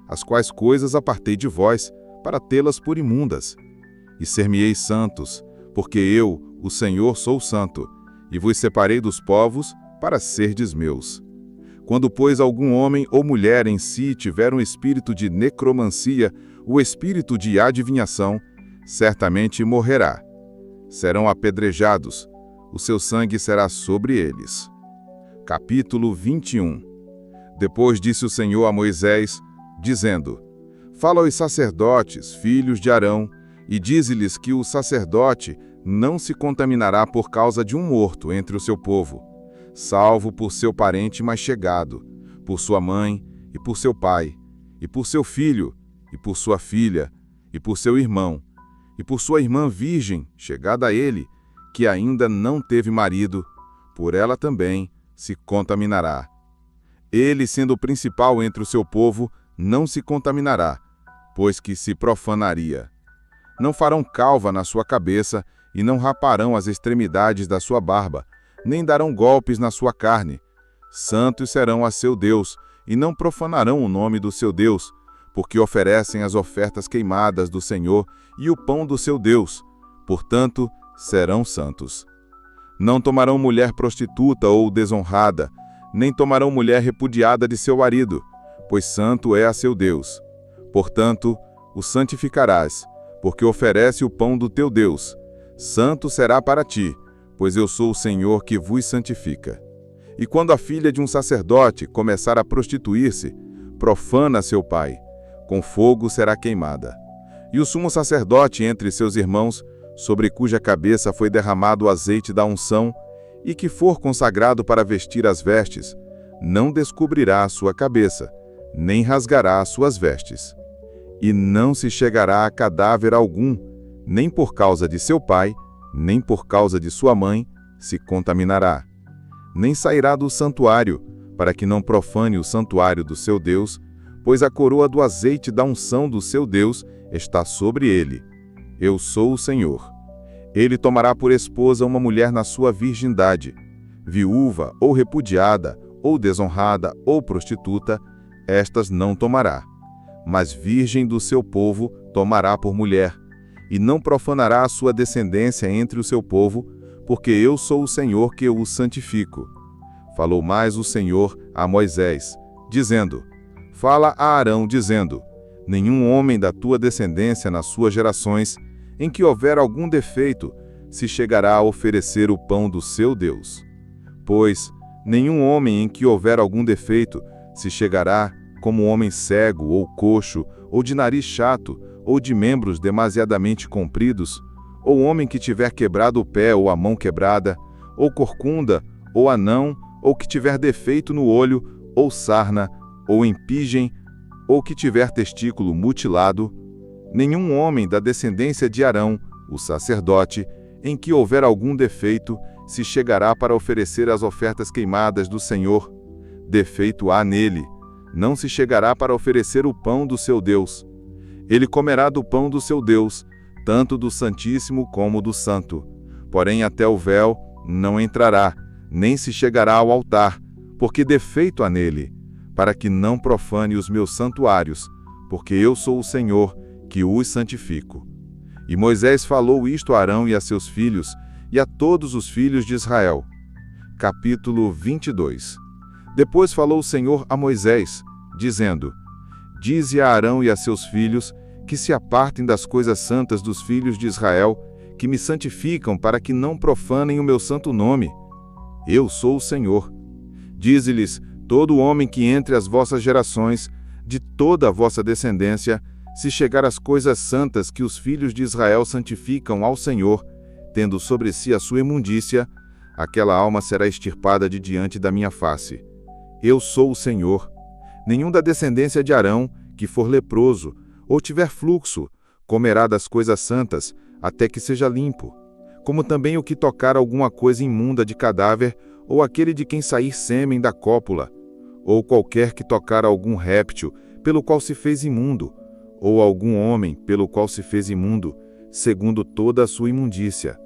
as quais coisas apartei de vós, para tê-las por imundas. E ser-me-eis santos, porque eu, o Senhor, sou santo, e vos separei dos povos, para serdes meus. Quando, pois, algum homem ou mulher em si tiver um espírito de necromancia, o espírito de adivinhação, certamente morrerá. Serão apedrejados, o seu sangue será sobre eles. Capítulo 21. Depois disse o Senhor a Moisés, dizendo: Fala aos sacerdotes, filhos de Arão, e dize-lhes que o sacerdote não se contaminará por causa de um morto entre o seu povo, salvo por seu parente mais chegado, por sua mãe e por seu pai, e por seu filho, e por sua filha, e por seu irmão, e por sua irmã virgem, chegada a ele, que ainda não teve marido, por ela também se contaminará. Ele, sendo o principal entre o seu povo, não se contaminará, pois que se profanaria. Não farão calva na sua cabeça, e não raparão as extremidades da sua barba, nem darão golpes na sua carne. Santos serão a seu Deus, e não profanarão o nome do seu Deus, porque oferecem as ofertas queimadas do Senhor e o pão do seu Deus, portanto, serão santos. Não tomarão mulher prostituta ou desonrada, nem tomarão mulher repudiada de seu marido, pois santo é a seu Deus. Portanto, o santificarás, porque oferece o pão do teu Deus. Santo será para ti, pois eu sou o Senhor que vos santifica. E quando a filha de um sacerdote começar a prostituir-se, profana seu pai, com fogo será queimada. E o sumo sacerdote entre seus irmãos, sobre cuja cabeça foi derramado o azeite da unção, e que for consagrado para vestir as vestes, não descobrirá a sua cabeça, nem rasgará as suas vestes. E não se chegará a cadáver algum, nem por causa de seu pai, nem por causa de sua mãe, se contaminará. Nem sairá do santuário, para que não profane o santuário do seu Deus, pois a coroa do azeite da unção do seu Deus está sobre ele. Eu sou o Senhor. Ele tomará por esposa uma mulher na sua virgindade, viúva, ou repudiada, ou desonrada, ou prostituta, estas não tomará. Mas virgem do seu povo tomará por mulher, e não profanará a sua descendência entre o seu povo, porque eu sou o Senhor que o santifico. Falou mais o Senhor a Moisés, dizendo: Fala a Arão, dizendo: Nenhum homem da tua descendência nas suas gerações, em que houver algum defeito, se chegará a oferecer o pão do seu Deus. Pois nenhum homem em que houver algum defeito se chegará, como homem cego ou coxo, ou de nariz chato, ou de membros demasiadamente compridos, ou homem que tiver quebrado o pé ou a mão quebrada, ou corcunda, ou anão, ou que tiver defeito no olho, ou sarna, ou empigem, ou que tiver testículo mutilado, nenhum homem da descendência de Arão, o sacerdote, em que houver algum defeito, se chegará para oferecer as ofertas queimadas do Senhor. Defeito há nele, não se chegará para oferecer o pão do seu Deus. Ele comerá do pão do seu Deus, tanto do Santíssimo como do Santo. Porém até o véu não entrará, nem se chegará ao altar, porque defeito há nele, para que não profane os meus santuários, porque eu sou o Senhor, que os santifico. E Moisés falou isto a Arão e a seus filhos, e a todos os filhos de Israel. Capítulo 22. Depois falou o Senhor a Moisés, dizendo: Dize a Arão e a seus filhos, que se apartem das coisas santas dos filhos de Israel, que me santificam para que não profanem o meu santo nome. Eu sou o Senhor. Dize-lhes: todo homem que entre as vossas gerações, de toda a vossa descendência, se chegar às coisas santas que os filhos de Israel santificam ao Senhor, tendo sobre si a sua imundícia, aquela alma será extirpada de diante da minha face. Eu sou o Senhor. Nenhum da descendência de Arão, que for leproso, ou tiver fluxo, comerá das coisas santas, até que seja limpo. Como também o que tocar alguma coisa imunda de cadáver, ou aquele de quem sair sêmen da cópula, ou qualquer que tocar algum réptil, pelo qual se fez imundo, ou algum homem pelo qual se fez imundo, segundo toda a sua imundícia.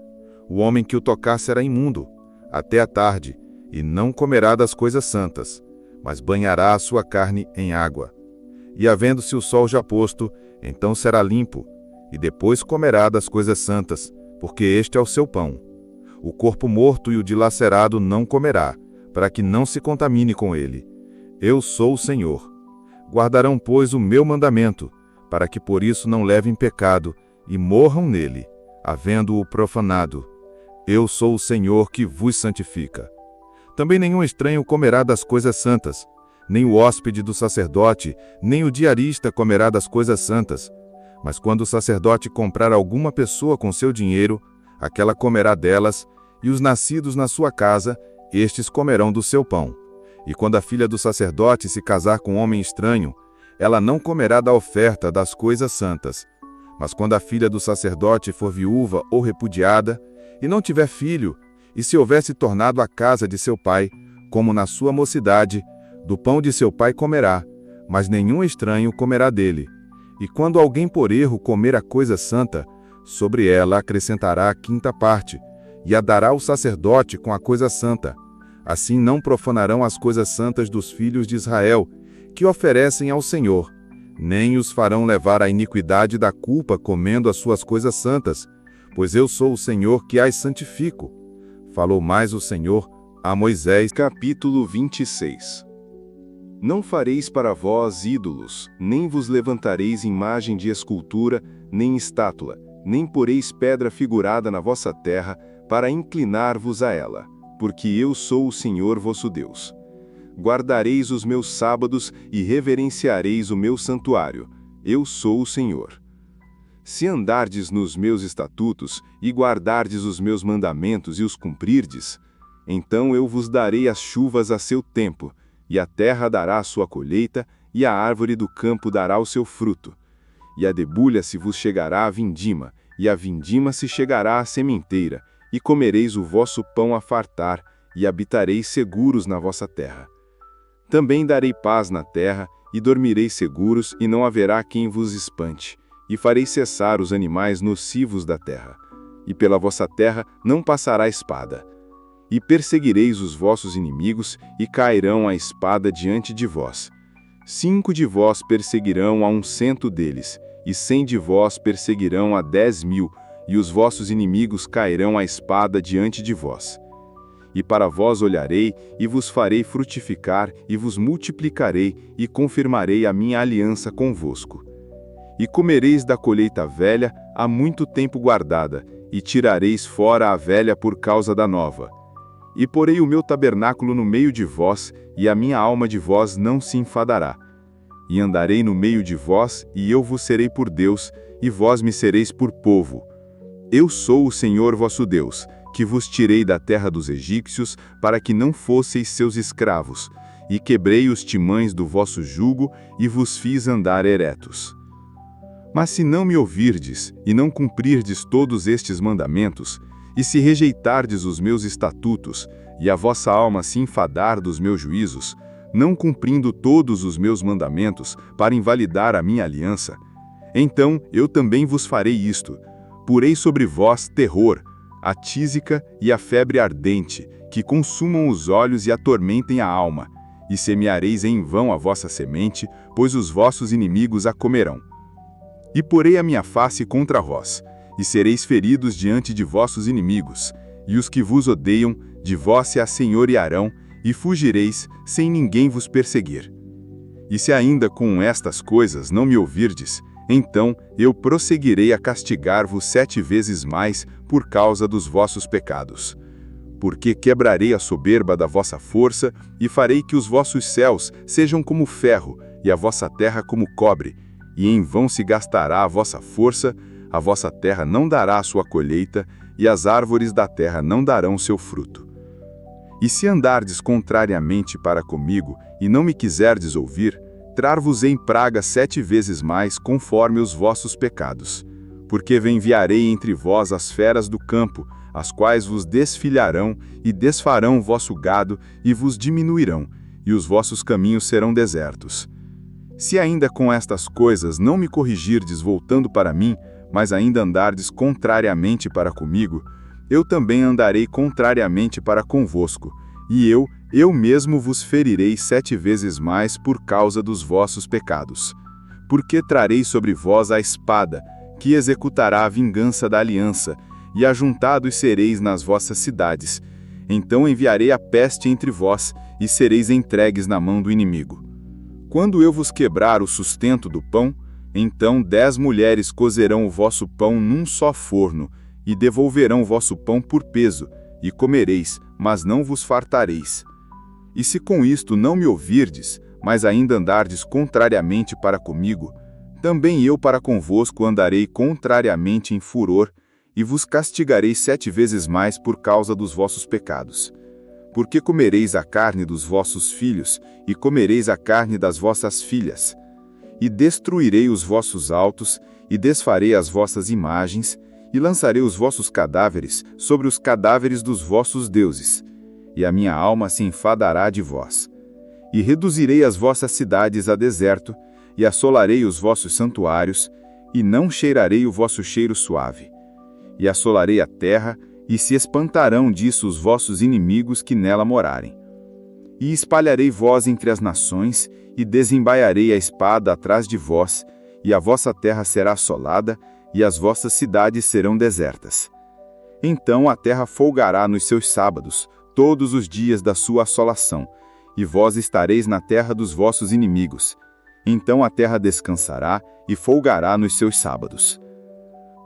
O homem que o tocar será imundo, até a tarde, e não comerá das coisas santas, mas banhará a sua carne em água. E havendo-se o sol já posto, então será limpo, e depois comerá das coisas santas, porque este é o seu pão. O corpo morto e o dilacerado não comerá, para que não se contamine com ele. Eu sou o Senhor. Guardarão, pois, o meu mandamento, para que por isso não levem pecado, e morram nele, havendo-o profanado. Eu sou o Senhor que vos santifica. Também nenhum estranho comerá das coisas santas, nem o hóspede do sacerdote, nem o diarista comerá das coisas santas. Mas quando o sacerdote comprar alguma pessoa com seu dinheiro, aquela comerá delas, e os nascidos na sua casa, estes comerão do seu pão. E quando a filha do sacerdote se casar com um homem estranho, ela não comerá da oferta das coisas santas. Mas quando a filha do sacerdote for viúva ou repudiada, e não tiver filho, e se houvesse tornado à casa de seu pai, como na sua mocidade, do pão de seu pai comerá, mas nenhum estranho comerá dele. E quando alguém por erro comer a coisa santa, sobre ela acrescentará a quinta parte, e a dará ao sacerdote com a coisa santa. Assim não profanarão as coisas santas dos filhos de Israel, que oferecem ao Senhor, nem os farão levar à iniquidade da culpa comendo as suas coisas santas, pois eu sou o Senhor que as santifico. Falou mais o Senhor a Moisés. Capítulo 26. Não fareis para vós ídolos, nem vos levantareis imagem de escultura, nem estátua, nem poreis pedra figurada na vossa terra, para inclinar-vos a ela, porque eu sou o Senhor vosso Deus. Guardareis os meus sábados e reverenciareis o meu santuário. Eu sou o Senhor. Se andardes nos meus estatutos e guardardes os meus mandamentos e os cumprirdes, então eu vos darei as chuvas a seu tempo, e a terra dará a sua colheita, e a árvore do campo dará o seu fruto. E a debulha se vos chegará a vindima, e a vindima se chegará à sementeira, e comereis o vosso pão a fartar, e habitareis seguros na vossa terra. Também darei paz na terra, e dormireis seguros, e não haverá quem vos espante, e farei cessar os animais nocivos da terra. E pela vossa terra não passará espada. E perseguireis os vossos inimigos, e cairão a espada diante de vós. 5 de vós perseguirão a 100 deles, e 100 de vós perseguirão a 10.000, e os vossos inimigos cairão a espada diante de vós. E para vós olharei, e vos farei frutificar, e vos multiplicarei, e confirmarei a minha aliança convosco. E comereis da colheita velha, há muito tempo guardada, e tirareis fora a velha por causa da nova. E porei o meu tabernáculo no meio de vós, e a minha alma de vós não se enfadará. E andarei no meio de vós, e eu vos serei por Deus, e vós me sereis por povo. Eu sou o Senhor vosso Deus, que vos tirei da terra dos egípcios, para que não fosseis seus escravos, e quebrei os timães do vosso jugo, e vos fiz andar eretos. Mas se não me ouvirdes, e não cumprirdes todos estes mandamentos, e se rejeitardes os meus estatutos, e a vossa alma se enfadar dos meus juízos, não cumprindo todos os meus mandamentos, para invalidar a minha aliança, então eu também vos farei isto: porei sobre vós terror, a tísica e a febre ardente, que consumam os olhos e atormentem a alma, e semeareis em vão a vossa semente, pois os vossos inimigos a comerão. E porei a minha face contra vós, e sereis feridos diante de vossos inimigos, e os que vos odeiam, de vós se assenhorearão, e fugireis, sem ninguém vos perseguir. E se ainda com estas coisas não me ouvirdes, então eu prosseguirei a castigar-vos 7 vezes mais por causa dos vossos pecados. Porque quebrarei a soberba da vossa força, e farei que os vossos céus sejam como ferro, e a vossa terra como cobre, e em vão se gastará a vossa força, a vossa terra não dará a sua colheita, e as árvores da terra não darão seu fruto. E se andardes contrariamente para comigo, e não me quiserdes ouvir, trar-vos-ei praga 7 vezes mais conforme os vossos pecados. Porque enviarei entre vós as feras do campo, as quais vos desfilharão, e desfarão o vosso gado, e vos diminuirão, e os vossos caminhos serão desertos. Se ainda com estas coisas não me corrigirdes voltando para mim, mas ainda andardes contrariamente para comigo, eu também andarei contrariamente para convosco, e eu mesmo vos ferirei 7 vezes mais por causa dos vossos pecados. Porque trarei sobre vós a espada, que executará a vingança da aliança, e ajuntados sereis nas vossas cidades. Então enviarei a peste entre vós, e sereis entregues na mão do inimigo. Quando eu vos quebrar o sustento do pão, então 10 mulheres cozerão o vosso pão num só forno, e devolverão o vosso pão por peso, e comereis, mas não vos fartareis. E se com isto não me ouvirdes, mas ainda andardes contrariamente para comigo, também eu para convosco andarei contrariamente em furor, e vos castigarei 7 vezes mais por causa dos vossos pecados. Porque comereis a carne dos vossos filhos, e comereis a carne das vossas filhas. E destruirei os vossos altos, e desfarei as vossas imagens, e lançarei os vossos cadáveres sobre os cadáveres dos vossos deuses, e a minha alma se enfadará de vós. E reduzirei as vossas cidades a deserto, e assolarei os vossos santuários, e não cheirarei o vosso cheiro suave. E assolarei a terra, e se espantarão disso os vossos inimigos que nela morarem. E espalharei vós entre as nações, e desembaiarei a espada atrás de vós, e a vossa terra será assolada, e as vossas cidades serão desertas. Então a terra folgará nos seus sábados, todos os dias da sua assolação, e vós estareis na terra dos vossos inimigos. Então a terra descansará e folgará nos seus sábados.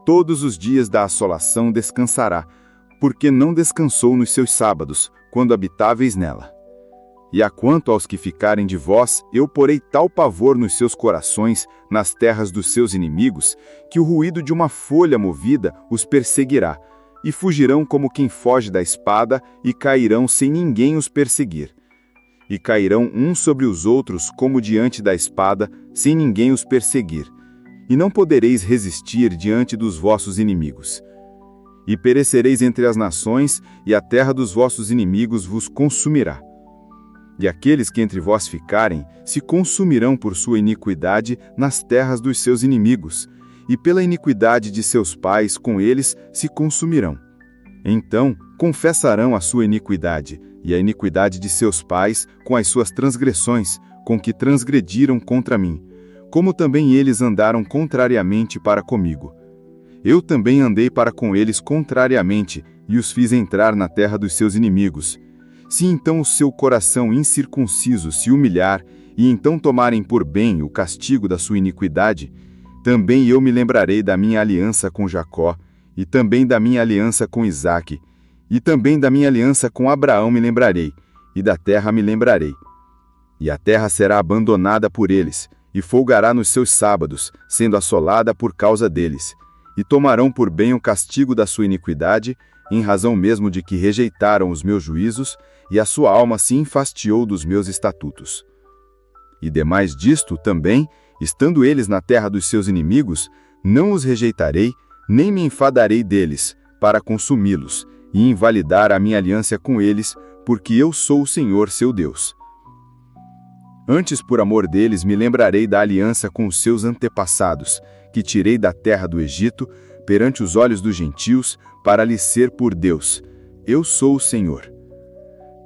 Todos os dias da assolação descansará, porque não descansou nos seus sábados, quando habitáveis nela. E quanto aos que ficarem de vós, eu porei tal pavor nos seus corações, nas terras dos seus inimigos, que o ruído de uma folha movida os perseguirá, e fugirão como quem foge da espada, e cairão sem ninguém os perseguir. E cairão uns sobre os outros como diante da espada, sem ninguém os perseguir. E não podereis resistir diante dos vossos inimigos. E perecereis entre as nações, e a terra dos vossos inimigos vos consumirá. E aqueles que entre vós ficarem, se consumirão por sua iniquidade nas terras dos seus inimigos, e pela iniquidade de seus pais com eles se consumirão. Então confessarão a sua iniquidade, e a iniquidade de seus pais com as suas transgressões, com que transgrediram contra mim, como também eles andaram contrariamente para comigo. Eu também andei para com eles contrariamente, e os fiz entrar na terra dos seus inimigos. Se então o seu coração incircunciso se humilhar, e então tomarem por bem o castigo da sua iniquidade, também eu me lembrarei da minha aliança com Jacó, e também da minha aliança com Isaque, e também da minha aliança com Abraão me lembrarei, e da terra me lembrarei. E a terra será abandonada por eles, e folgará nos seus sábados, sendo assolada por causa deles, e tomarão por bem o castigo da sua iniquidade, em razão mesmo de que rejeitaram os meus juízos, e a sua alma se enfastiou dos meus estatutos. E demais disto também, estando eles na terra dos seus inimigos, não os rejeitarei, nem me enfadarei deles, para consumi-los, e invalidar a minha aliança com eles, porque eu sou o Senhor seu Deus. Antes, por amor deles, me lembrarei da aliança com os seus antepassados, que tirei da terra do Egito, perante os olhos dos gentios, para lhes ser por Deus. Eu sou o Senhor.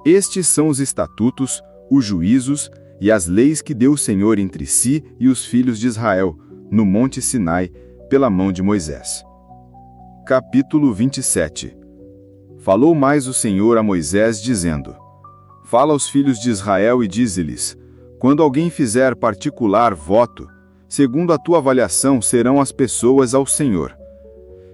Estes são os estatutos, os juízos e as leis que deu o Senhor entre si e os filhos de Israel, no monte Sinai, pela mão de Moisés. Capítulo 27. Falou mais o Senhor a Moisés, dizendo: Fala aos filhos de Israel e dize-lhes: Quando alguém fizer particular voto, segundo a tua avaliação serão as pessoas ao Senhor.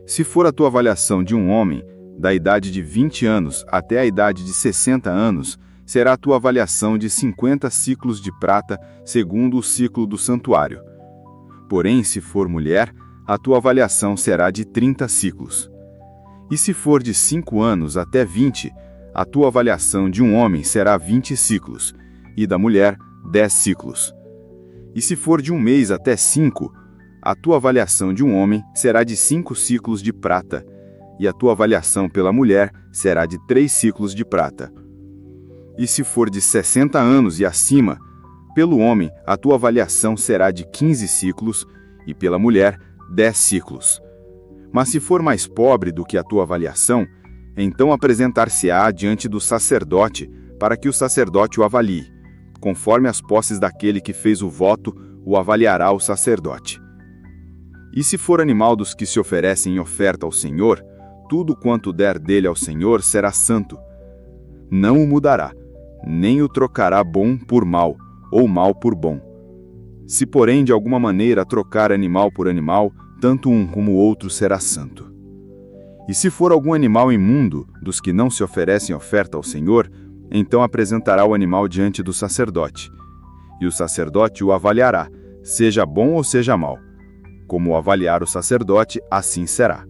Se for a tua avaliação de um homem, da idade de 20 anos até a idade de 60 anos, será a tua avaliação de 50 ciclos de prata, segundo o ciclo do santuário. Porém, se for mulher, a tua avaliação será de 30 ciclos. E se for de 5 anos até 20, a tua avaliação de um homem será 20 ciclos, e da mulher, 10 ciclos. E se for de um mês até 5, a tua avaliação de um homem será de 5 ciclos de prata, e a tua avaliação pela mulher será de 3 ciclos de prata. E se for de 60 anos e acima, pelo homem a tua avaliação será de 15 ciclos, e pela mulher 10 ciclos. Mas se for mais pobre do que a tua avaliação, então apresentar-se-á diante do sacerdote, para que o sacerdote o avalie. Conforme as posses daquele que fez o voto, o avaliará o sacerdote. E se for animal dos que se oferecem em oferta ao Senhor, tudo quanto der dele ao Senhor será santo. Não o mudará, nem o trocará bom por mal, ou mal por bom. Se, porém, de alguma maneira trocar animal por animal, tanto um como o outro será santo. E se for algum animal imundo, dos que não se oferecem oferta ao Senhor, então apresentará o animal diante do sacerdote. E o sacerdote o avaliará, seja bom ou seja mau. Como o avaliar o sacerdote, assim será.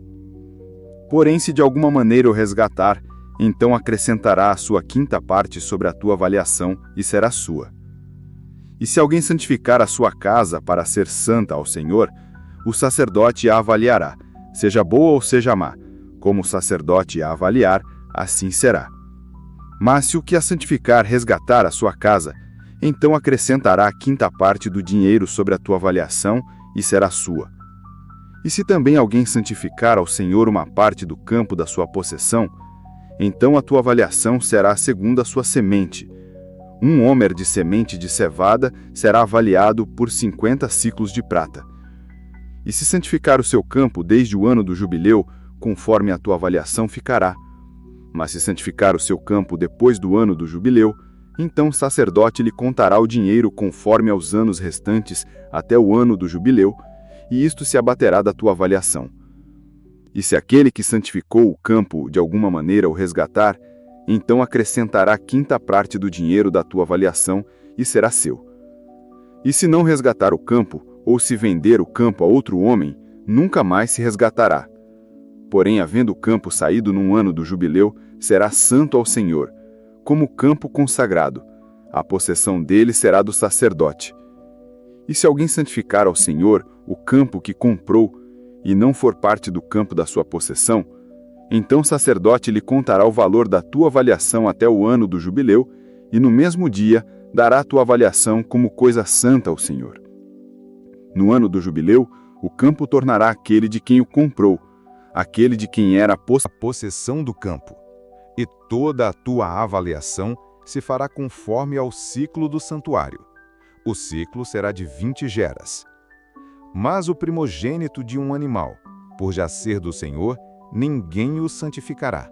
Porém, se de alguma maneira o resgatar, então acrescentará a sua quinta parte sobre a tua avaliação e será sua. E se alguém santificar a sua casa para ser santa ao Senhor, o sacerdote a avaliará, seja boa ou seja má. Como o sacerdote a avaliar, assim será. Mas se o que a santificar resgatar a sua casa, então acrescentará a quinta parte do dinheiro sobre a tua avaliação e será sua. E se também alguém santificar ao Senhor uma parte do campo da sua possessão, então a tua avaliação será segundo a sua semente. Um homer de semente de cevada será avaliado por 50 siclos de prata. E se santificar o seu campo desde o ano do jubileu, conforme a tua avaliação ficará. Mas se santificar o seu campo depois do ano do jubileu, então o sacerdote lhe contará o dinheiro conforme aos anos restantes até o ano do jubileu, e isto se abaterá da tua avaliação. E se aquele que santificou o campo de alguma maneira o resgatar, então acrescentará a quinta parte do dinheiro da tua avaliação e será seu. E se não resgatar o campo, ou se vender o campo a outro homem, nunca mais se resgatará. Porém, havendo o campo saído num ano do jubileu, será santo ao Senhor, como campo consagrado. A possessão dele será do sacerdote. E se alguém santificar ao Senhor o campo que comprou, e não for parte do campo da sua possessão, então o sacerdote lhe contará o valor da tua avaliação até o ano do jubileu, e no mesmo dia dará a tua avaliação como coisa santa ao Senhor. No ano do jubileu, o campo tornará aquele de quem o comprou, aquele de quem era a possessão do campo, e toda a tua avaliação se fará conforme ao ciclo do santuário. O ciclo será de 20 geras. Mas o primogênito de um animal, por já ser do Senhor, ninguém o santificará.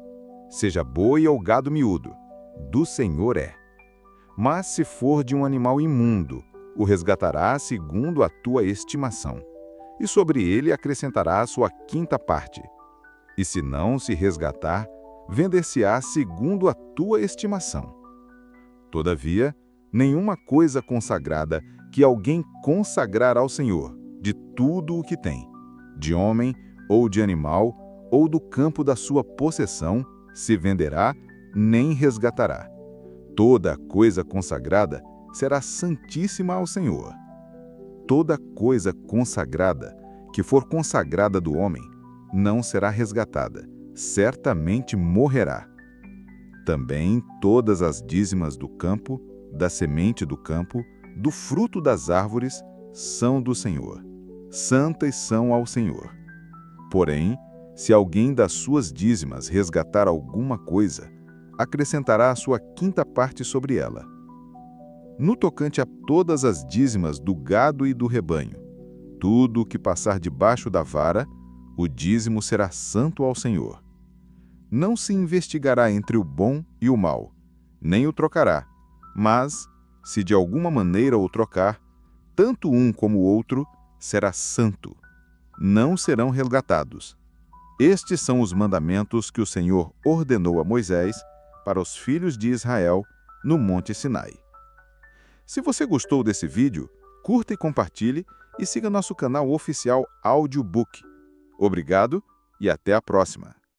Seja boi ou gado miúdo, do Senhor é. Mas se for de um animal imundo, o resgatará segundo a tua estimação, e sobre ele acrescentará a sua quinta parte. E se não se resgatar, vender-se-á segundo a tua estimação. Todavia, nenhuma coisa consagrada que alguém consagrar ao Senhor, de tudo o que tem, de homem ou de animal, ou do campo da sua possessão, se venderá, nem resgatará. Toda coisa consagrada será santíssima ao Senhor. Toda coisa consagrada, que for consagrada do homem, não será resgatada, certamente morrerá. Também todas as dízimas do campo, da semente do campo, do fruto das árvores, são do Senhor. Santas são ao Senhor. Porém, se alguém das suas dízimas resgatar alguma coisa, acrescentará a sua quinta parte sobre ela. No tocante a todas as dízimas do gado e do rebanho, tudo o que passar debaixo da vara, o dízimo será santo ao Senhor. Não se investigará entre o bom e o mal, nem o trocará, mas, se de alguma maneira o trocar, tanto um como o outro será santo. Não serão resgatados. Estes são os mandamentos que o Senhor ordenou a Moisés para os filhos de Israel no Monte Sinai. Se você gostou desse vídeo, curta e compartilhe e siga nosso canal oficial Audiobook. Obrigado e até a próxima!